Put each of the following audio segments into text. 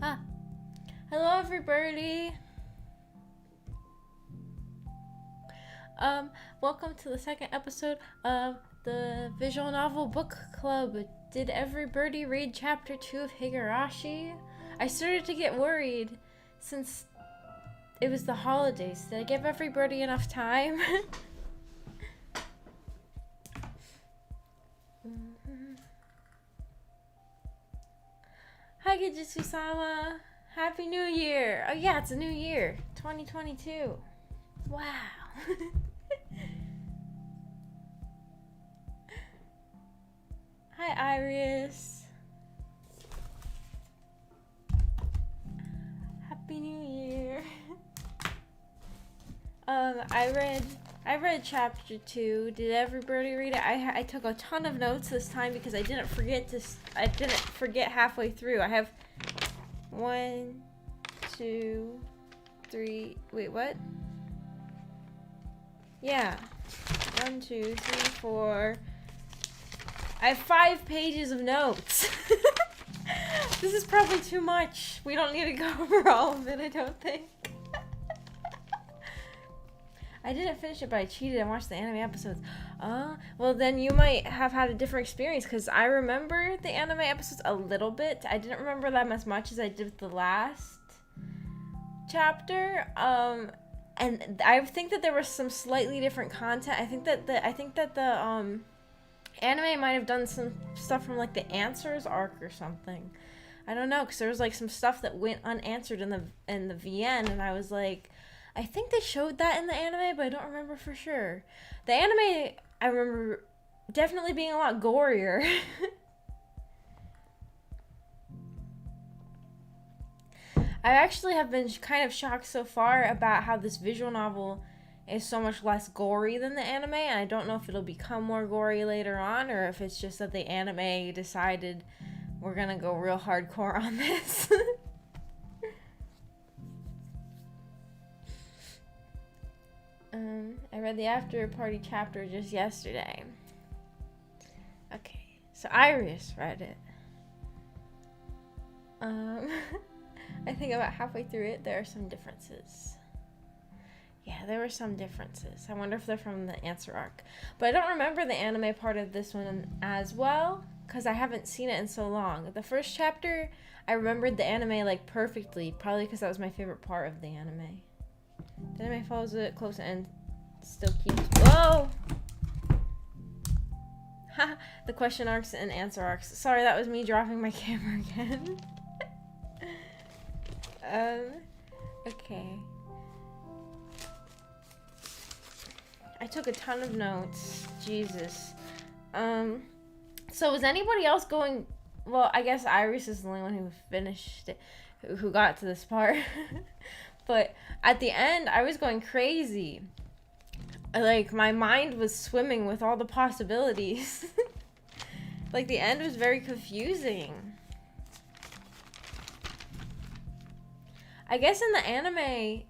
Ah, hello everybody. Welcome to the second episode of the visual novel book club. Did everybody read chapter 2 of Higurashi? I started to get worried since it was the holidays. Did I give everybody enough time? Hi Gijitsu-sama! Happy New Year! Oh yeah, it's a new year. 2022. Wow. Hi Iris. Happy New Year. I read chapter 2. Did everybody read it? I took a ton of notes this time because I didn't forget halfway through. I have 1, 2, 3. Wait, what? Yeah. 1, 2, 3, 4. I have 5 pages of notes. This is probably too much. We don't need to go over all of it, I don't think. I didn't finish it, but I cheated and watched the anime episodes. Well then you might have had a different experience, because I remember the anime episodes a little bit. I didn't remember them as much as I did with the last chapter. And I think that there was some slightly different content. I think that the anime might have done some stuff from like the Answers arc or something. I don't know, because there was like some stuff that went unanswered in the VN, and I was like, I think they showed that in the anime, but I don't remember for sure. The anime, I remember definitely being a lot gorier. I actually have been kind of shocked so far about how this visual novel is so much less gory than the anime, and I don't know if it'll become more gory later on, or if it's just that the anime decided we're gonna go real hardcore on this. I read the after party chapter just yesterday. Okay, so Iris read it. I think about halfway through it, there are some differences. Yeah, there were some differences. I wonder if they're from the Answer arc. But I don't remember the anime part of this one as well, because I haven't seen it in so long. The first chapter, I remembered the anime like perfectly, probably because that was my favorite part of the anime. The anime follows it close and still keeps... Whoa! Ha! The question arcs and answer arcs. Sorry, that was me dropping my camera again. Okay. I took a ton of notes. Jesus. So was anybody else going... Well, I guess Iris is the only one who finished it, who got to this part. But at the end, I was going crazy. Like, my mind was swimming with all the possibilities. Like, the end was very confusing. I guess in the anime,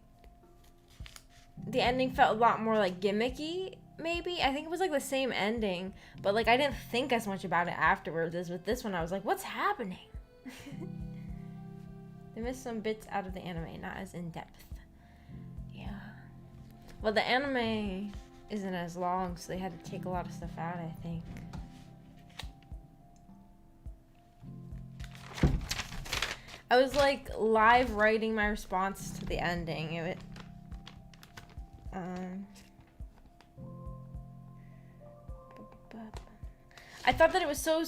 the ending felt a lot more, like, gimmicky, maybe. I think it was, like, the same ending. But, like, I didn't think as much about it afterwards as with this one. I was like, what's happening? They missed some bits out of the anime, not as in-depth. Yeah. Well, the anime isn't as long, so they had to take a lot of stuff out, I think. I was, like, live writing my response to the ending. I thought that it was so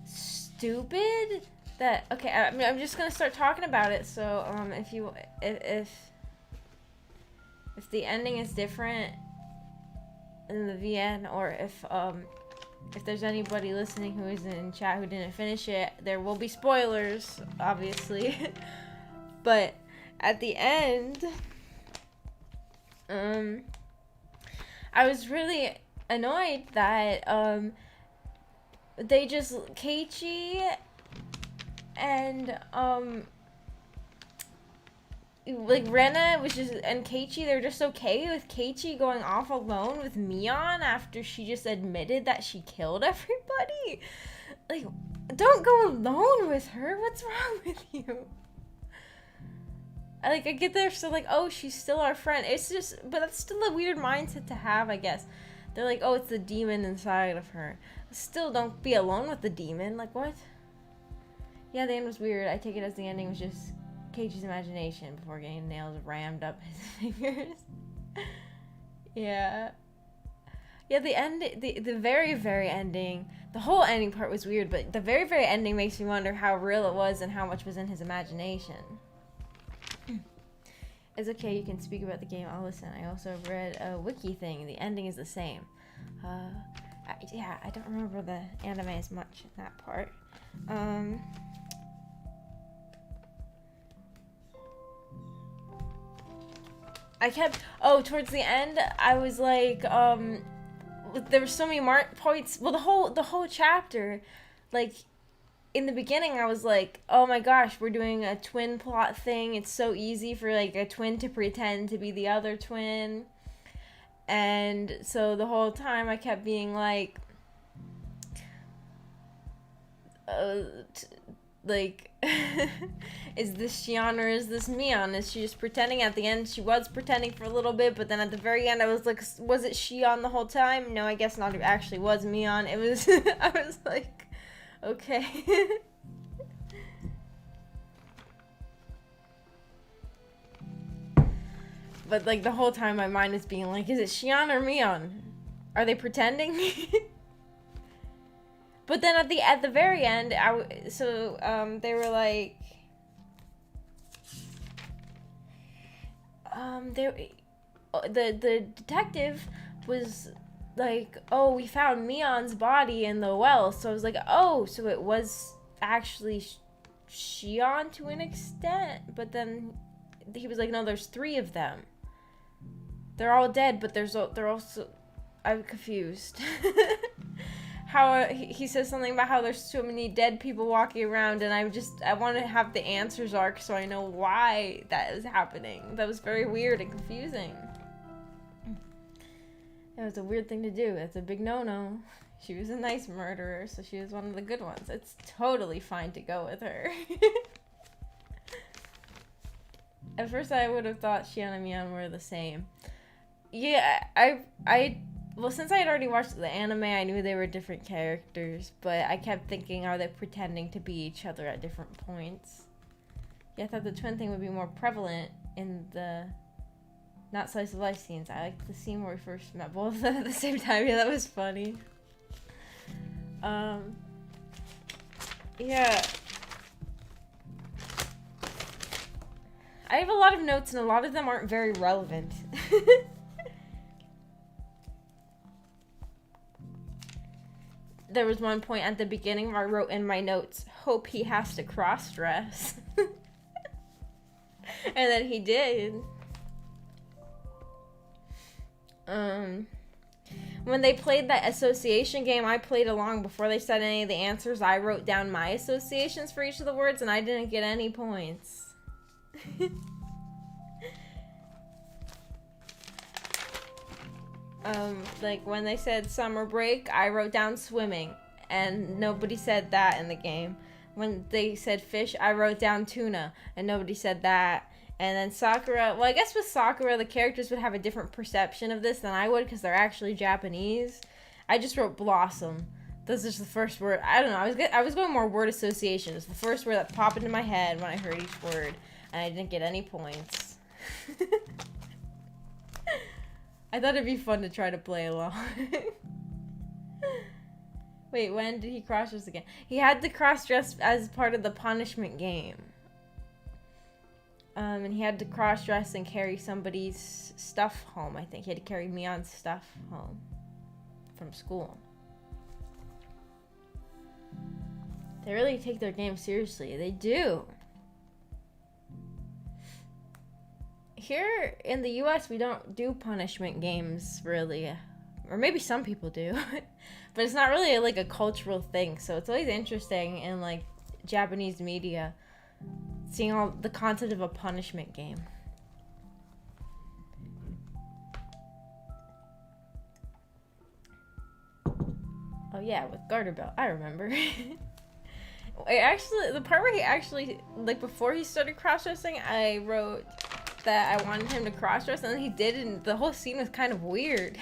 stupid that... Okay, I'm just gonna start talking about it, so, if the ending is different in the VN, or if there's anybody listening who is in chat who didn't finish it, there will be spoilers, obviously. But at the end, I was really annoyed that they just... Keiichi and like Rena was just, and Keiichi, they're just okay with Keiichi going off alone with Mion after she just admitted that she killed everybody. Like, don't go alone with her. What's wrong with you? I get there, so like, oh, she's still our friend. It's just, but that's still a weird mindset to have, I guess. They're like, oh, it's the demon inside of her. Still, don't be alone with the demon. Like, what? Yeah, the end was weird. I take it as the ending was just Keiichi's imagination before getting nails rammed up his fingers. Yeah. Yeah, the very, very ending, the whole ending part was weird, but the very, very ending makes me wonder how real it was and how much was in his imagination. It's okay, you can speak about the game, I'll listen. I also read a wiki thing, the ending is the same. I don't remember the anime as much in that part. Towards the end, I was like, there were so many mark points. Well, the whole chapter, like, in the beginning, I was like, oh my gosh, we're doing a twin plot thing. It's so easy for, like, a twin to pretend to be the other twin. And so the whole time I kept being like, is this Shion or is this Mion? Is she just pretending? At the end, she was pretending for a little bit, but then at the very end, I was like, was it Shion the whole time? No, I guess not. It actually was Mion. It was, I was like, okay. But, like, the whole time my mind is being like, is it Shion or Mion? Are they pretending? But then at the very end, they were like, the detective was like, oh, we found Mion's body in the well. So I was like, oh, so it was actually Shion to an extent. But then he was like, no, there's 3 of them. They're all dead, but they're also, I'm confused. How he says something about how there's so many dead people walking around, and I want to have the answers arc so I know why that is happening. That was very weird and confusing. It was a weird thing to do. It's a big no-no. She was a nice murderer, so she was one of the good ones. It's totally fine to go with her. At first I would have thought Shion and Mion were the same. Yeah, well, since I had already watched the anime, I knew they were different characters, but I kept thinking, are they pretending to be each other at different points? Yeah, I thought the twin thing would be more prevalent in the not slice of life scenes. I liked the scene where we first met both of them at the same time. Yeah, that was funny. Yeah. I have a lot of notes, and a lot of them aren't very relevant. There was one point at the beginning where I wrote in my notes, hope he has to cross-dress. And then he did. When they played that association game, I played along before they said any of the answers. I wrote down my associations for each of the words, and I didn't get any points. Like when they said summer break, I wrote down swimming, and nobody said that in the game. When they said fish, I wrote down tuna, and nobody said that. And then Sakura, well, I guess with Sakura, the characters would have a different perception of this than I would, because they're actually Japanese. I just wrote blossom. This is the first word. I don't know, I was going more word association. It's the first word that popped into my head when I heard each word, and I didn't get any points. I thought it'd be fun to try to play along. Wait, when did he cross-dress again? He had to cross-dress as part of the punishment game. And he had to cross-dress and carry somebody's stuff home, I think. He had to carry Mion's stuff home from school. They really take their game seriously. They do. Here in the US, we don't do punishment games, really. Or maybe some people do. But it's not really, like, a cultural thing. So it's always interesting in, like, Japanese media, seeing all the concept of a punishment game. Oh, yeah, with garter belt. I remember. The part where he actually, like, before he started cross-dressing, I wrote that I wanted him to cross-dress, and then he did, and the whole scene was kind of weird.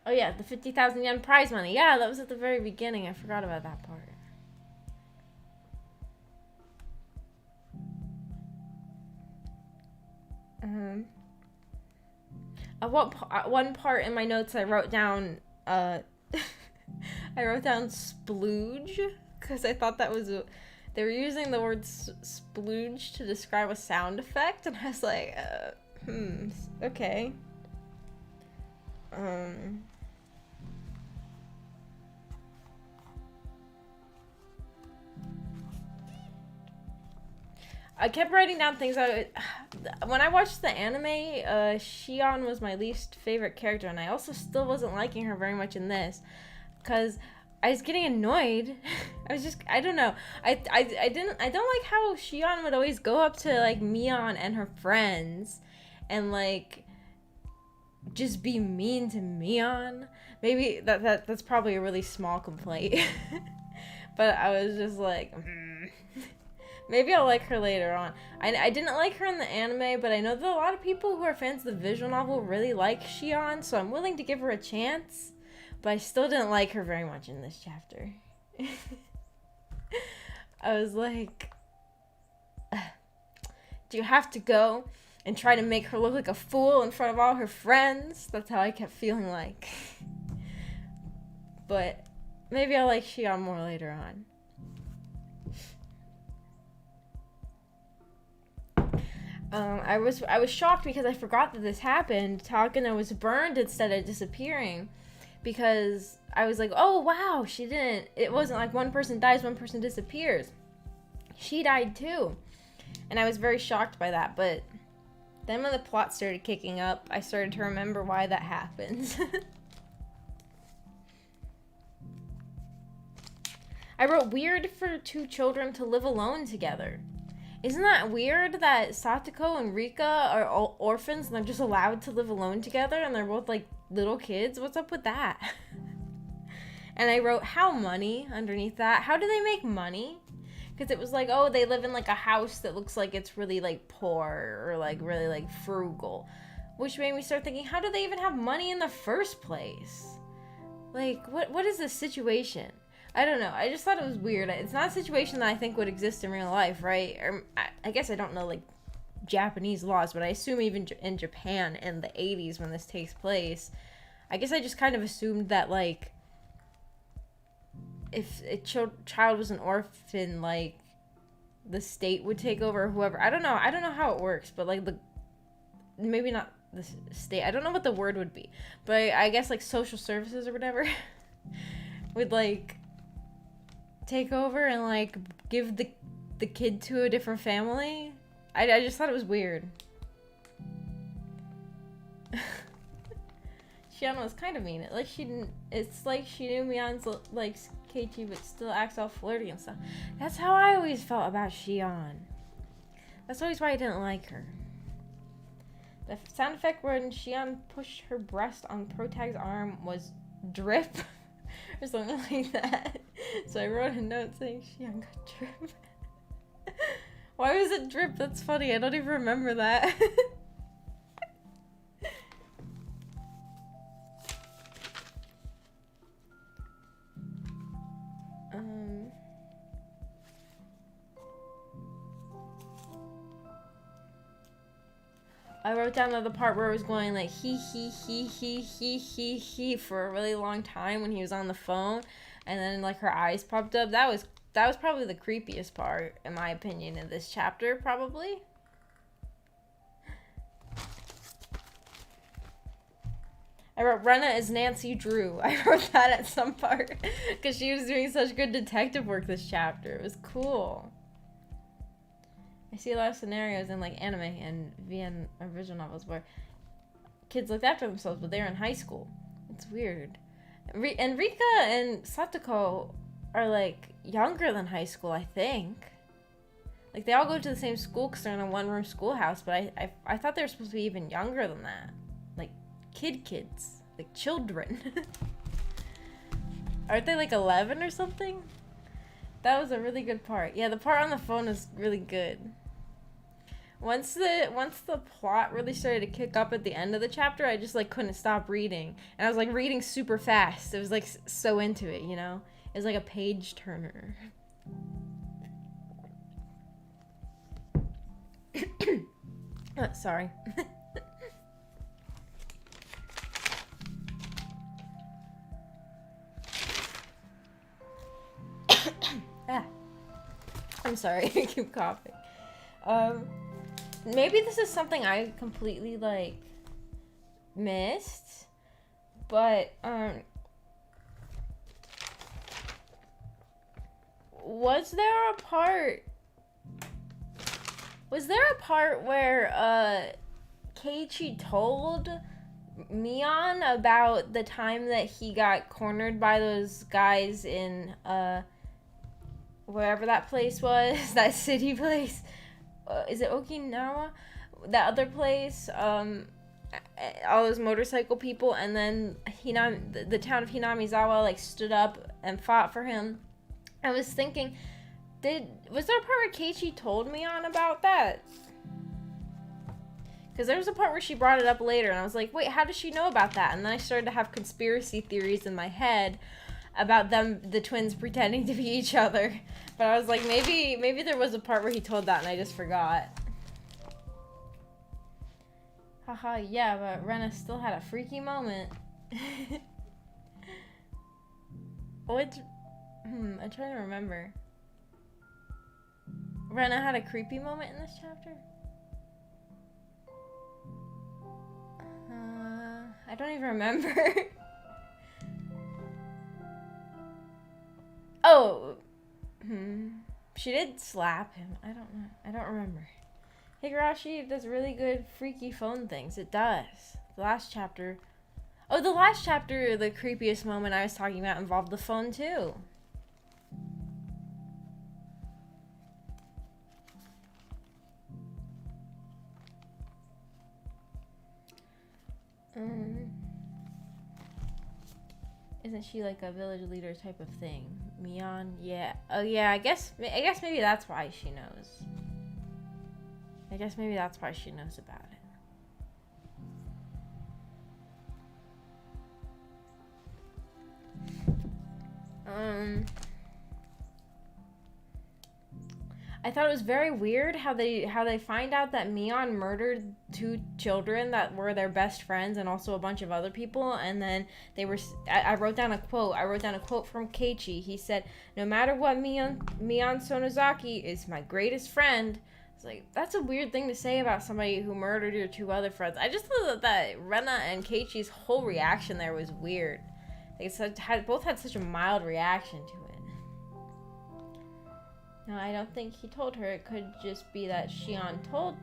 Oh yeah, the 50,000 yen prize money. Yeah, that was at the very beginning. I forgot about that part. At one part in my notes, I wrote down, I wrote down splooge, because I thought that was, they were using the word splooge to describe a sound effect, and I was like, okay. I kept writing down things. When I watched the anime, Shion was my least favorite character, and I also still wasn't liking her very much in this, because I was getting annoyed. I don't know. I don't like how Shion would always go up to, like, Mion and her friends, and, like, just be mean to Mion. Maybe that's probably a really small complaint. But I was just like, maybe I'll like her later on. I didn't like her in the anime, but I know that a lot of people who are fans of the visual novel really like Shion, so I'm willing to give her a chance. But I still didn't like her very much in this chapter. I was like, do you have to go and try to make her look like a fool in front of all her friends? That's how I kept feeling like. But maybe I'll like Shion more later on. I was shocked because I forgot that this happened. Takano was burned instead of disappearing, because I was like, oh wow, she didn't. It wasn't like one person dies, one person disappears. She died too, and I was very shocked by that. But then when the plot started kicking up, I started to remember why that happened. I wrote weird for two children to live alone together. Isn't that weird that Satoko and Rika are all orphans and they're just allowed to live alone together and they're both like little kids? What's up with that? And I wrote how money underneath that. How do they make money? Because it was like, oh, they live in like a house that looks like it's really like poor or like really like frugal. Which made me start thinking, how do they even have money in the first place? Like, what is this situation? I don't know. I just thought it was weird. It's not a situation that I think would exist in real life, right? Or I guess I don't know, like, Japanese laws, but I assume even in Japan in the 80s when this takes place, I guess I just kind of assumed that, like, if a child was an orphan, like, the state would take over or whoever. I don't know. I don't know how it works, but, like, maybe not the state. I don't know what the word would be. But I guess, like, social services or whatever would, like, take over and like give the kid to a different family. I just thought it was weird. Shion was kind of mean. It's like she knew Mion's like Keiichi but still acts all flirty and stuff. That's how I always felt about Shion. That's always why I didn't like her. The sound effect when Shion pushed her breast on Protag's arm was drip. Or something like that. So I wrote a note saying Shion got drip. Why was it drip? That's funny. I don't even remember that. I wrote down the part where it was going like he for a really long time when he was on the phone, and then like her eyes popped up. That was probably the creepiest part in my opinion in this chapter, probably. I wrote Rena is Nancy Drew. I wrote that at some part because she was doing such good detective work this chapter. It was cool. I see a lot of scenarios in like anime and VN original novels where kids looked after themselves, but they're in high school. It's weird. And Rika and Satoko are like younger than high school, I think. Like, they all go to the same school because they're in a one-room schoolhouse, but I thought they were supposed to be even younger than that. Like, kids. Like, children. Aren't they, like, 11 or something? That was a really good part. Yeah, the part on the phone was really good. Once the plot really started to kick up at the end of the chapter, I just, like, couldn't stop reading. And I was, like, reading super fast. It was, like, so into it, you know? It was like a page turner. Oh, sorry. I'm sorry, I keep coughing. Maybe this is something I completely, like, missed, but, was there a part where, Keiichi told Mion about the time that he got cornered by those guys in, wherever that place was, that city place? Is it Okinawa? That other place, all those motorcycle people, and then the town of Hinamizawa, like, stood up and fought for him. I was thinking, was there a part where Keiichi told Mion about that? Because there was a part where she brought it up later, and I was like, wait, how does she know about that? And then I started to have conspiracy theories in my head about the twins pretending to be each other. But I was like, maybe there was a part where he told that and I just forgot. Haha, yeah, but Rena still had a freaky moment. I'm trying to remember. Rena had a creepy moment in this chapter? I don't even remember. Oh, she did slap him. I don't know. I don't remember. Higurashi does really good freaky phone things. It does. The last chapter, the creepiest moment I was talking about involved the phone too. Isn't she like a village leader type of thing? Mion? Yeah. Oh yeah, I guess maybe that's why she knows. I guess maybe that's why she knows about it. I thought it was very weird how they find out that Mion murdered 2 children that were their best friends and also a bunch of other people, and then they were. I wrote down a quote. I wrote down a quote from Keiichi. He said, "No matter what, Mion Sonozaki is my greatest friend." It's like, that's a weird thing to say about somebody who murdered your 2 other friends. I just thought that Rena and Keiichi's whole reaction there was weird. They both had such a mild reaction to it. No, I don't think he told her. It could just be that Shion told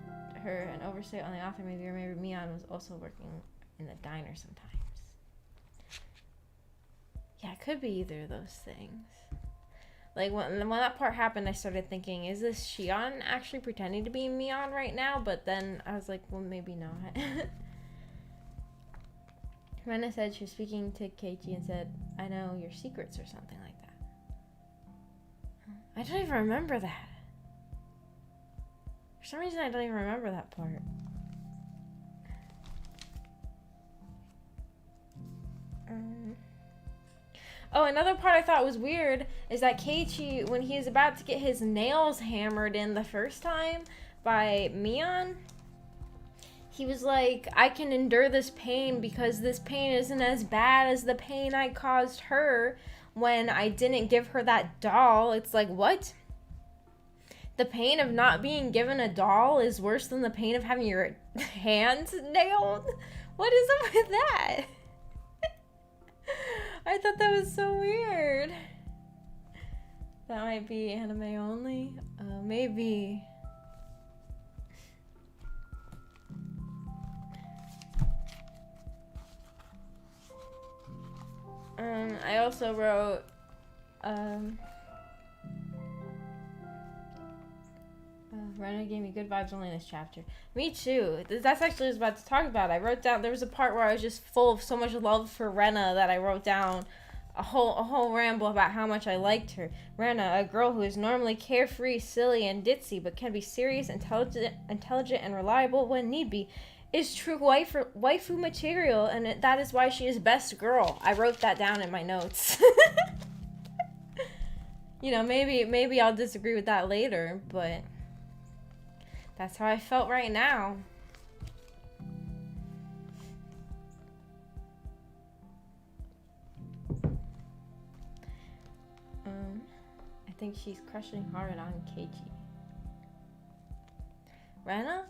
her an oversight on the author. Maybe Mion was also working in the diner sometimes. Yeah, it could be either of those things. Like, when that part happened, I started thinking, is this Shion actually pretending to be Mion right now? But then I was like, well, maybe not. Rena said she was speaking to Keiichi and said, I know your secrets or something like that. I don't even remember that. For some reason, I don't even remember that part. Oh, another part I thought was weird is that Keiichi, when he is about to get his nails hammered in the first time by Mion, he was like, I can endure this pain because this pain isn't as bad as the pain I caused her when I didn't give her that doll. It's like, what? The pain of not being given a doll is worse than the pain of having your hands nailed? What is up with that? I thought that was so weird. That might be anime only. Maybe. I also wrote, Rena gave me good vibes only in this chapter. Me too. That's actually what I was about to talk about. I wrote down, there was a part where I was just full of so much love for Rena that I wrote down a whole ramble about how much I liked her. Rena, a girl who is normally carefree, silly, and ditzy, but can be serious, intelligent, and reliable when need be, is true waifu material, and that is why she is best girl. I wrote that down in my notes. You know, maybe I'll disagree with that later, but that's how I felt right now. I think she's crushing hard on Keiichi. Rena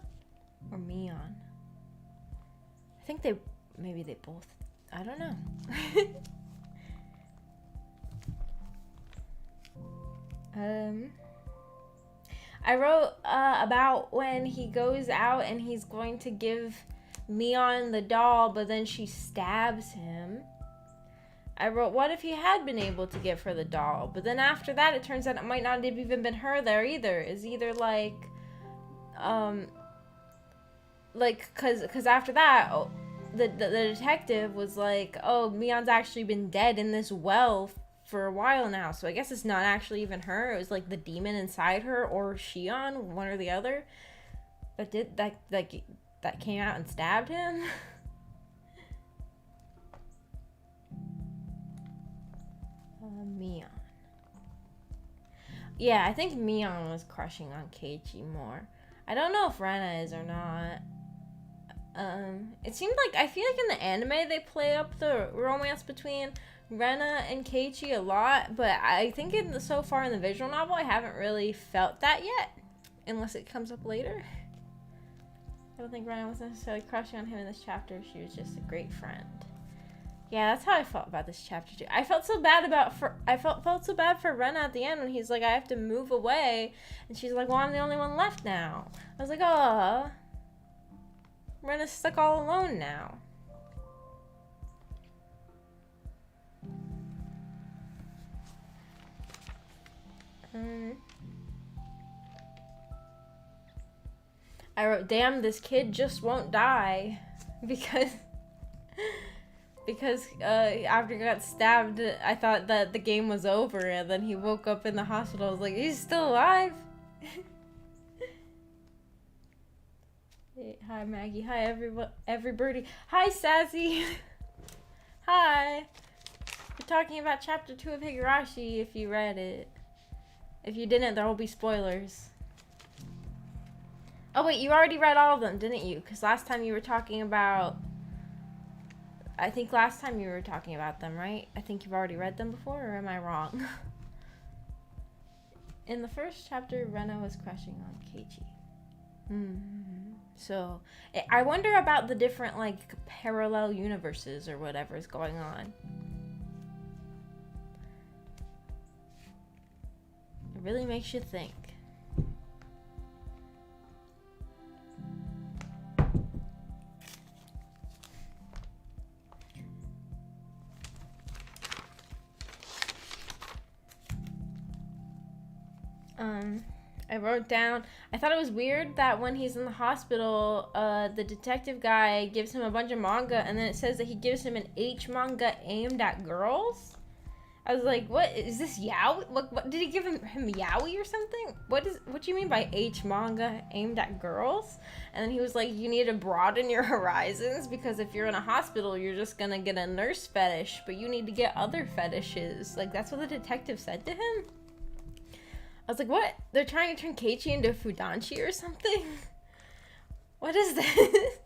or Mion? I think maybe they both. I don't know. I wrote about when he goes out and he's going to give Mion the doll, but then she stabs him. I wrote, what if he had been able to give her the doll? But then after that, it turns out it might not have even been her there either. It's either like, cause after that, the detective was like, oh, Mion's actually been dead in this well for a while now, so I guess it's not actually even her. It was like the demon inside her or Shion, one or the other. But did that came out and stabbed him? Mion. Yeah, I think Mion was crushing on Keiichi more. I don't know if Rena is or not. It seemed like, I feel like in the anime they play up the romance between Rena and Keiichi a lot, but I think so far in the visual novel I haven't really felt that yet, unless it comes up later. I don't think Rena was necessarily crushing on him in this chapter. She was just a great friend. Yeah, that's how I felt about this chapter too. I felt so bad felt so bad for Rena at the end when he's like, I have to move away, and she's like, well, I'm the only one left now. I was like, oh, Rena's stuck all alone now. I wrote, damn, this kid just won't die, because after he got stabbed, I thought that the game was over, and then he woke up in the hospital. I was like, he's still alive. Hey, hi Maggie, hi everybody, hi Sassy. Hi. We're talking about chapter 2 of Higurashi if you read it. If you didn't, there will be spoilers. Oh wait, you already read all of them, didn't you? Because last time you were talking about... I think last time you were talking about them, right? I think you've already read them before, or am I wrong? In the first chapter, Rena was crushing on Keiichi. So, I wonder about the different, like, parallel universes or whatever is going on. It really makes you think. I wrote down, I thought it was weird that when he's in the hospital, the detective guy gives him a bunch of manga, and then it says that he gives him an H manga aimed at girls. I was like, what is this, yaoi? What did he give him yaoi or something? What do you mean by H manga aimed at girls? And then he was like, you need to broaden your horizons, because if you're in a hospital, you're just gonna get a nurse fetish, but you need to get other fetishes. Like, that's what the detective said to him. I was like, what? They're trying to turn Keiichi into Fudanchi or something? What is this?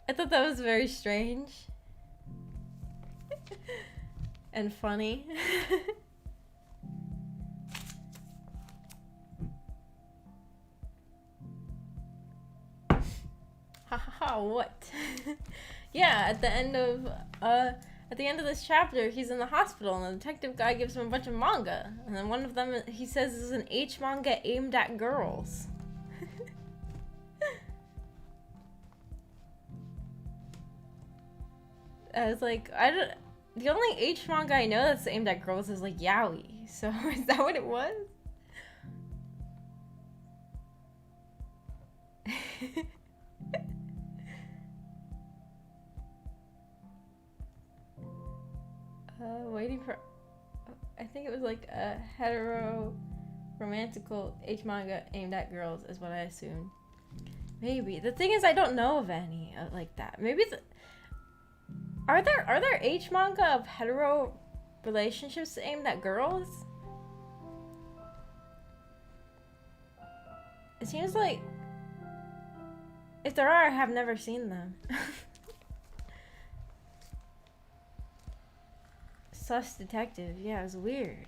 I thought that was very strange. And funny. Haha, what? Yeah, at the end of this chapter, he's in the hospital, and the detective guy gives him a bunch of manga, and then one of them, he says, is an H manga aimed at girls. I was like, the only H manga I know that's aimed at girls is like yaoi, so is that what it was? Waiting for... I think it was like a hetero romantical H manga aimed at girls is what I assumed. Maybe. The thing is, I don't know of any like that. Maybe are there H manga of hetero relationships aimed at girls? It seems like if there are, I have never seen them. Sus detective. Yeah, it was weird.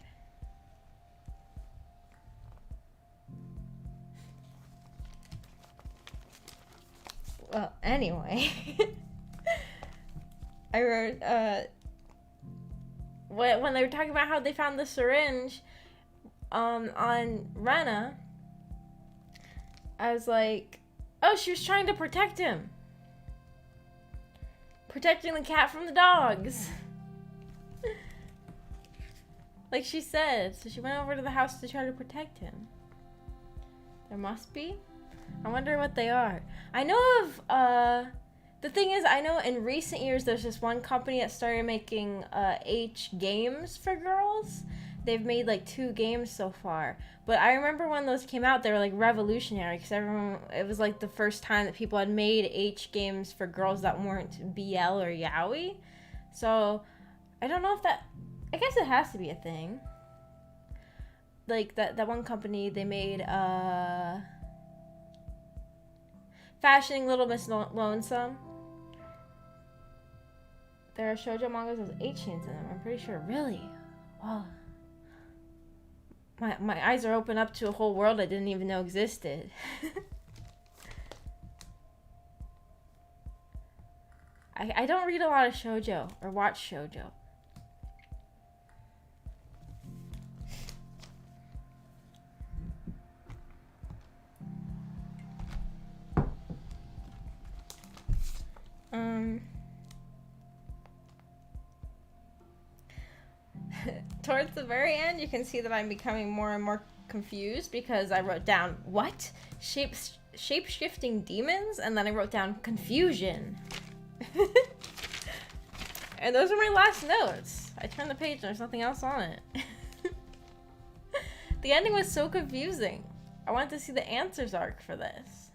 Well, anyway. I wrote, when they were talking about how they found the syringe, on Rena, I was like, oh, she was trying to protect him. Protecting the cat from the dogs. Like she said, so she went over to the house to try to protect him. There must be. I wonder what they are. I know of, the thing is, I know in recent years there's this one company that started making H games for girls. They've made like 2 games so far. But I remember when those came out, they were like revolutionary because it was like the first time that people had made H games for girls that weren't BL or yaoi. So I don't know if that, I guess it has to be a thing. Like that one company, they made Fashioning Little Miss Lonesome. There are shoujo mangas with H scenes in them, I'm pretty sure. Really? Wow. My eyes are open up to a whole world I didn't even know existed. I don't read a lot of shoujo or watch shoujo. Towards the very end, you can see that I'm becoming more and more confused because I wrote down, what? Shape-shifting demons? And then I wrote down confusion. And those are my last notes. I turned the page and there's nothing else on it. The ending was so confusing. I wanted to see the answers arc for this.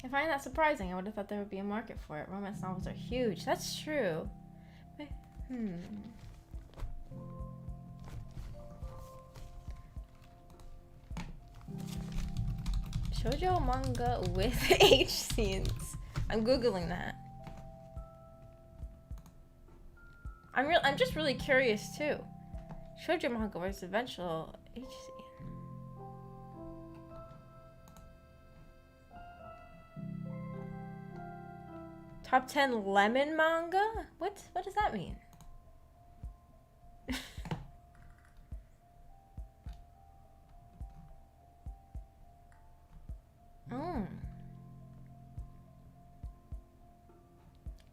I find that surprising. I would have thought there would be a market for it. Romance novels are huge. That's true. Shoujo manga with H scenes. I'm googling that. I'm just really curious too. Shoujo manga with eventual H scene. Top 10 lemon manga? What does that mean?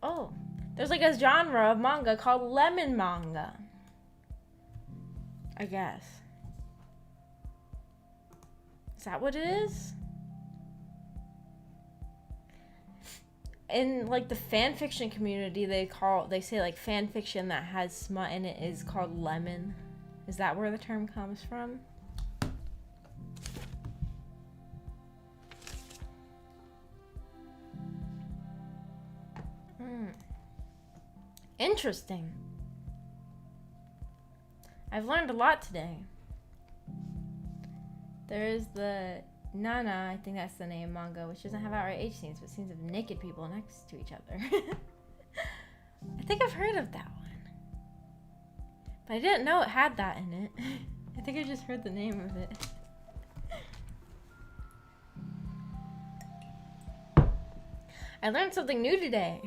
Oh, there's like a genre of manga called lemon manga. I guess. Is that what it is? In like the fan fiction community, they say like fan fiction that has smut in it is called lemon. Is that where the term comes from? Interesting. I've learned a lot today. There is the Nana, I think that's the name, manga, which doesn't have outright H scenes, but scenes of naked people next to each other. I think I've heard of that one. But I didn't know it had that in it. I think I just heard the name of it. I learned something new today.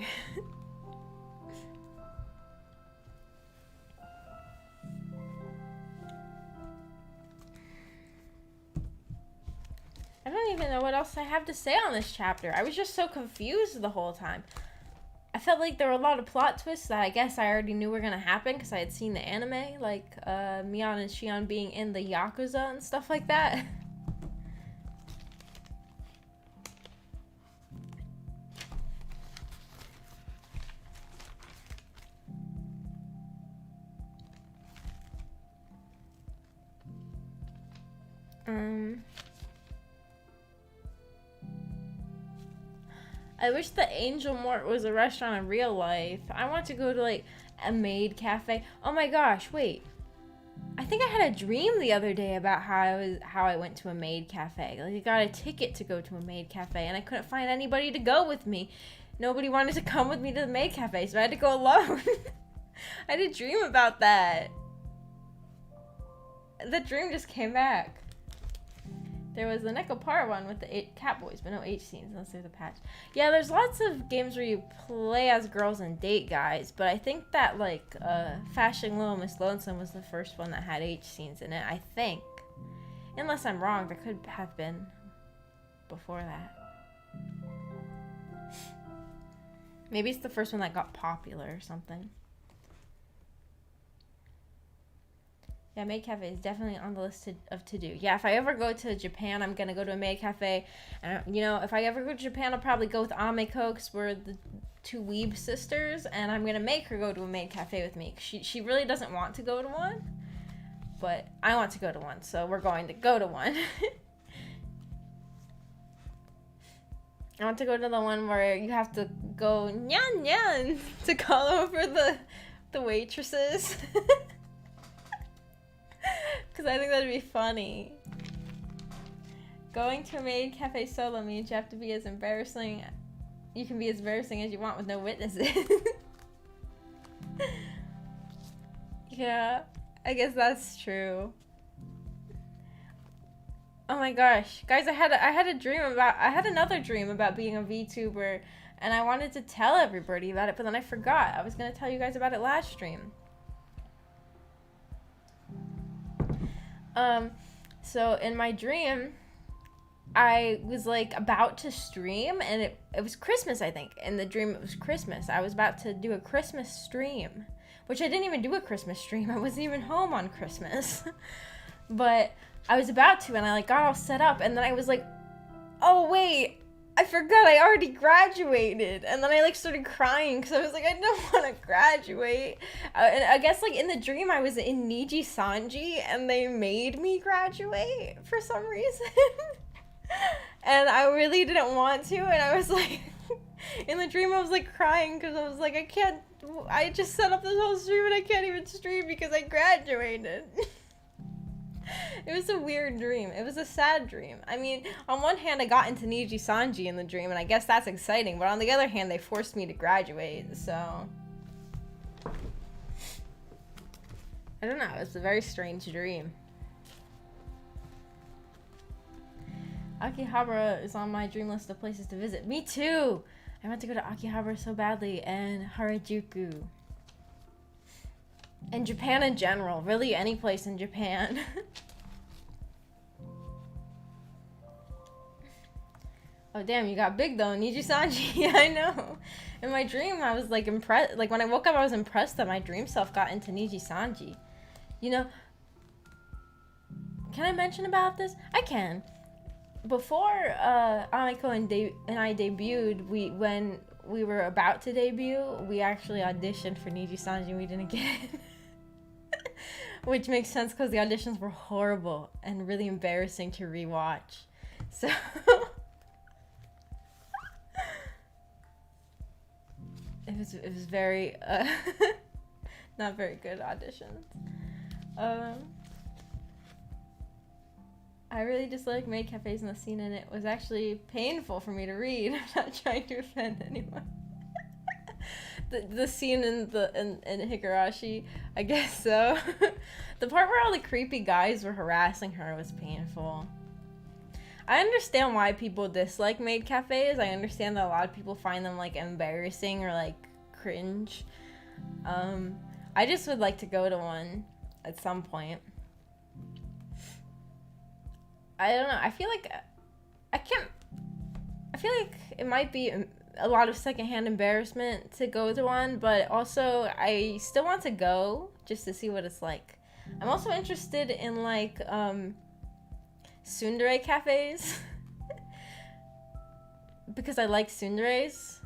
I don't even know what else I have to say on this chapter. I was just so confused the whole time. I felt like there were a lot of plot twists that I guess I already knew were going to happen because I had seen the anime, like Mion and Shion being in the Yakuza and stuff like that. I wish the Angel Mort was a restaurant in real life. I want to go to like a maid cafe. Oh my gosh, wait. I think I had a dream the other day about how I went to a maid cafe. Like I got a ticket to go to a maid cafe and I couldn't find anybody to go with me. Nobody wanted to come with me to the maid cafe, so I had to go alone. I had a dream about that. The dream just came back. There was the Neko Par one with the 8 cat boys, but no H scenes unless there's a patch. Yeah, there's lots of games where you play as girls and date guys, but I think that like Fashion Little Miss Lonesome was the first one that had H scenes in it, I think. Unless I'm wrong, there could have been before that. Maybe it's the first one that got popular or something. Yeah, maid cafe is definitely on the list of to do. Yeah, if I ever go to Japan, I'm gonna go to a maid cafe. And you know, if I ever go to Japan, I'll probably go with Ameko, because we're the 2 weeb sisters, and I'm gonna make her go to a maid cafe with me. She really doesn't want to go to one, but I want to go to one, so we're going to go to one. I want to go to the one where you have to go nyan nyan to call over the waitresses. Because I think that'd be funny. Going to a maid cafe solo means you have to be as embarrassing. You can be as embarrassing as you want with no witnesses. Yeah, I guess that's true. Oh my gosh, guys! I had another dream about being a VTuber, and I wanted to tell everybody about it, but then I forgot. I was gonna tell you guys about it last stream. So in my dream, I was like about to stream, and it was Christmas, I think. In the dream, it was Christmas. I was about to do a Christmas stream, which I didn't even do a Christmas stream. I wasn't even home on Christmas. But I was about to, and I like got all set up, and then I was like, oh wait, I forgot I already graduated. And then I like started crying because I was like, I don't want to graduate. And I guess like in the dream I was in Niji Sanji and they made me graduate for some reason. And I really didn't want to, and I was like, in the dream I was like crying because I was like, I just set up this whole stream and I can't even stream because I graduated. It was a weird dream. It was a sad dream. I mean, on one hand, I got into Niji Sanji in the dream, and I guess that's exciting. But on the other hand, they forced me to graduate, so... I don't know. It was a very strange dream. Akihabara is on my dream list of places to visit. Me too! I want to go to Akihabara so badly, and Harajuku. And Japan in general. Really, any place in Japan. Oh, damn, you got big, though. Niji Sanji. Yeah, I know. In my dream, I was, like, impressed. Like, when I woke up, I was impressed that my dream self got into Niji Sanji. You know... Can I mention about this? I can. Before Ameko and I debuted, when we were about to debut, we actually auditioned for Niji Sanji and we didn't get it. Which makes sense because the auditions were horrible and really embarrassing to rewatch. So it was very not very good auditions. I really dislike maid cafes, and the scene in it was actually painful for me to read. I'm not trying to offend anyone. The scene in Higurashi, I guess so. The part where all the creepy guys were harassing her was painful. I understand why people dislike maid cafes. I understand that a lot of people find them like embarrassing or like cringe. I just would like to go to one at some point. I don't know. I feel like it might be a lot of secondhand embarrassment to go to one, but also I still want to go just to see what it's like. I'm also interested in like tsundere cafes because I like tsunderes,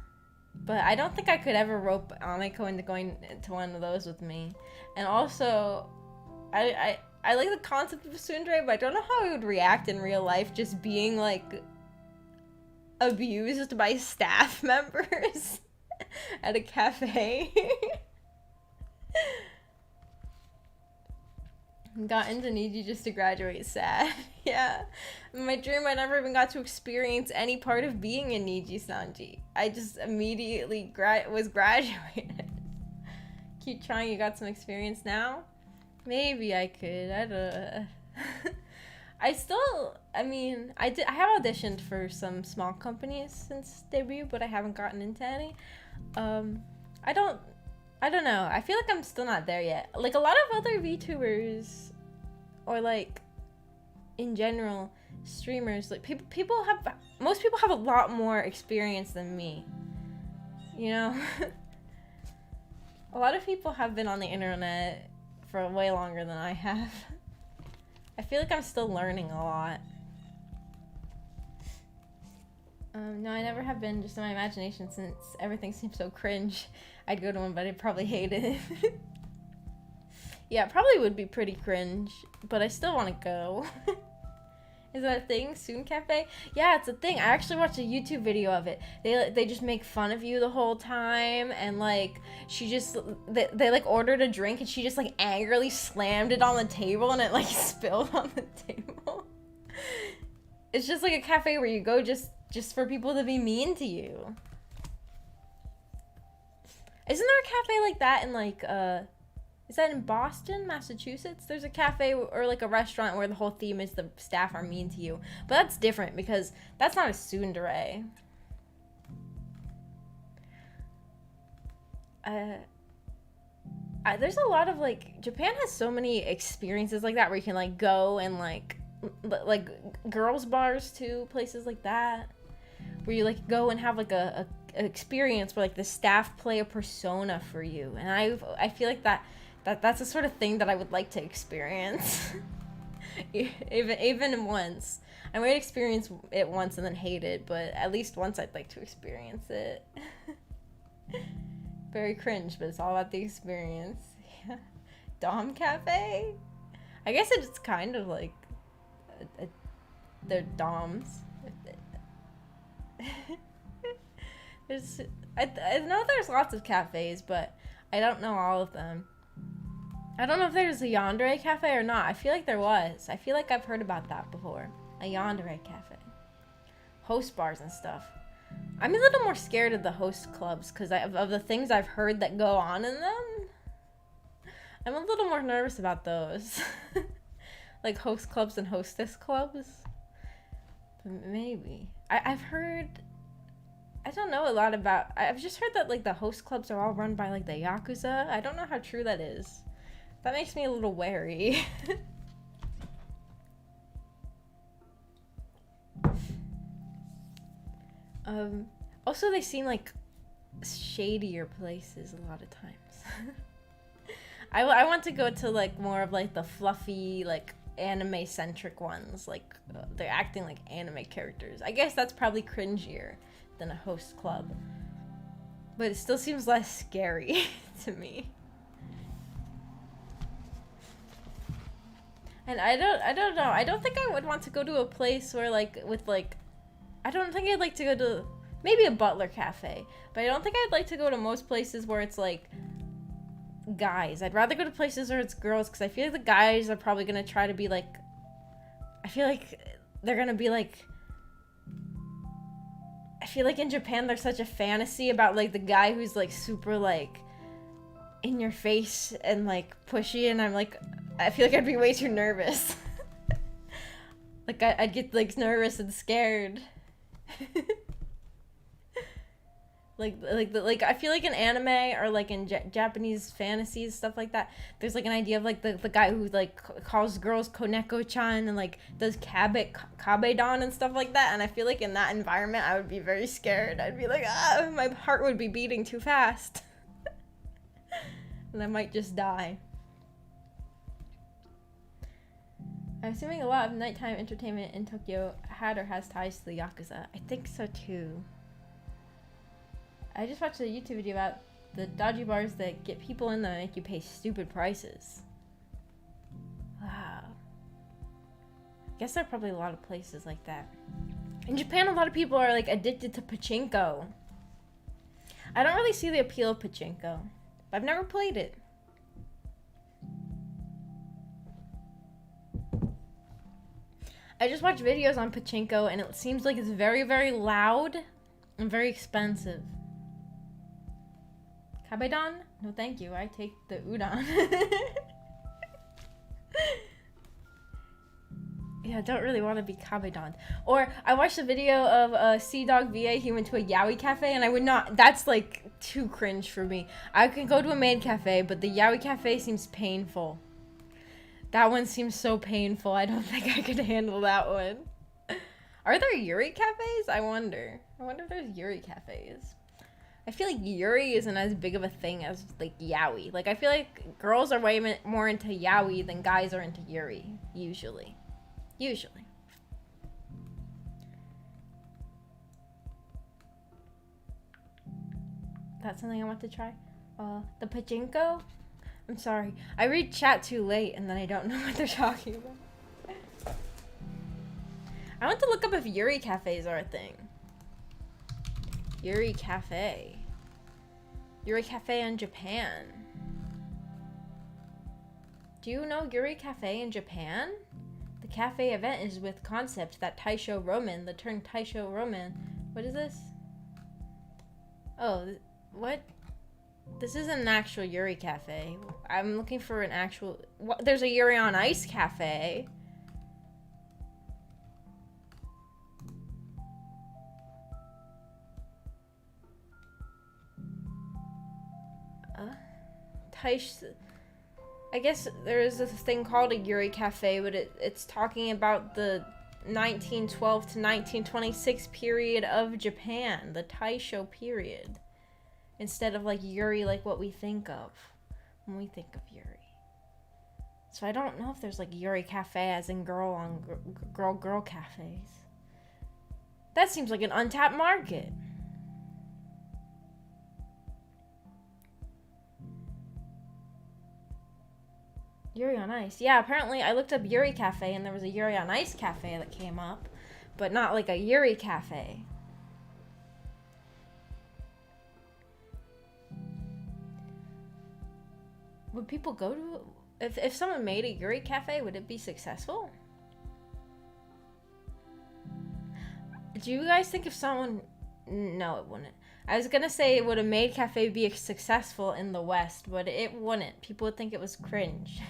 but I don't think I could ever rope Ameko into going to one of those with me. And also, I like the concept of a tsundere, but I don't know how I would react in real life just being like abused by staff members at a cafe. Got into Niji just to graduate, sad. Yeah. In my dream, I never even got to experience any part of being in Niji Sanji. I just immediately was graduated. Keep trying, you got some experience now? Maybe I could, I don't know. I have auditioned for some small companies since debut, but I haven't gotten into any. I don't know. I feel like I'm still not there yet. Like, a lot of other VTubers, or like, in general, streamers, like, most people have a lot more experience than me. You know? A lot of people have been on the internet for way longer than I have. I feel like I'm still learning a lot. No, I never have been, just in my imagination, since everything seems so cringe. I'd go to one, but I'd probably hate it. Yeah, it probably would be pretty cringe, but I still want to go. Is that a thing? Soon Cafe? Yeah, it's a thing. I actually watched a YouTube video of it. They just make fun of you the whole time, and like they like ordered a drink and she just like angrily slammed it on the table and it like spilled on the table. It's just like a cafe where you go just for people to be mean to you. Isn't there a cafe like that in like is that in Boston, Massachusetts? There's a cafe or like a restaurant where the whole theme is the staff are mean to you. But that's different because that's not a tsundere. There's a lot of like, Japan has so many experiences like that where you can like go and like girls bars too, places like that. Where you like go and have like an experience where like the staff play a persona for you. And I feel like that's the sort of thing that I would like to experience. even once. I might experience it once and then hate it, but at least once I'd like to experience it. Very cringe, but it's all about the experience. Yeah. Dom Cafe? I guess it's kind of like they're doms. I know there's lots of cafes, but I don't know all of them. I don't know if there's a yandere cafe or not. I feel like there was. I feel like I've heard about that before. A yandere cafe. Host bars and stuff. I'm a little more scared of the host clubs because of the things I've heard that go on in them. I'm a little more nervous about those. Like host clubs and hostess clubs. Maybe. I've heard... I don't know a lot about... I've just heard that like the host clubs are all run by like the Yakuza. I don't know how true that is. That makes me a little wary. Also, they seem like shadier places a lot of times. I want to go to like more of like the fluffy, like anime centric ones. Like they're acting like anime characters. I guess that's probably cringier than a host club. But it still seems less scary to me. And I don't know. I don't think I would want to go to a place where like with like I don't think I'd like to go to maybe a butler cafe, but I don't think I'd like to go to most places where it's like guys. I'd rather go to places where it's girls because I feel like the guys are probably gonna try to be like I feel like they're gonna be like I feel like in Japan there's such a fantasy about like the guy who's like super like in your face and like pushy, and I'm like I feel like I'd be way too nervous. Like I'd get like nervous and scared. like I feel like in anime or like in Japanese fantasies, stuff like that, there's like an idea of like the guy who like calls girls Koneko-chan and like does kabedon and stuff like that, and I feel like in that environment I would be very scared. I'd be like, my heart would be beating too fast. And I might just die. I'm assuming a lot of nighttime entertainment in Tokyo had or has ties to the Yakuza. I think so too. I just watched a YouTube video about the dodgy bars that get people in that make you pay stupid prices. Wow. guess there are probably a lot of places like that. In Japan, a lot of people are like addicted to pachinko. I don't really see the appeal of pachinko. I've never played it. I just watch videos on pachinko and it seems like it's very, very loud and very expensive. Kabedon? No, thank you. I take the udon. Yeah, I don't really want to be kabedon. Or I watched a video of Sea Dog VA. He went to a yaoi cafe and I would not. That's like too cringe for me. I can go to a maid cafe, but the yaoi cafe seems painful. That one seems so painful. I don't think I could handle that one. Are there Yuri cafes? I wonder if there's Yuri cafes. I feel like Yuri isn't as big of a thing as like yaoi. Like I feel like girls are way more into yaoi than guys are into Yuri usually. That's something I want to try. The pachinko? I'm sorry. I read chat too late and then I don't know what they're talking about. I want to look up if Yuri cafes are a thing. Yuri cafe. Yuri cafe in Japan. Do you know Yuri cafe in Japan? The cafe event is with concept that Taisho Roman, the term Taisho Roman. What is this? Oh, what? This isn't an actual Yuri cafe. I'm looking for an actual... What? There's a Yuri on Ice cafe. I guess there is this thing called a Yuri cafe, but it's talking about the 1912 to 1926 period of Japan, the Taisho period. Instead of like Yuri, like what we think of when we think of Yuri. So I don't know if there's like Yuri cafe as in girl on girl cafes. That seems like an untapped market. Yuri on Ice. Yeah, apparently I looked up Yuri cafe and there was a Yuri on Ice cafe that came up, but not like a Yuri cafe. Would people go to... If someone made a Yuri cafe, would it be successful? Do you guys think if someone... No, it wouldn't. I was gonna say, would a maid cafe be successful in the West, but it wouldn't. People would think it was cringe.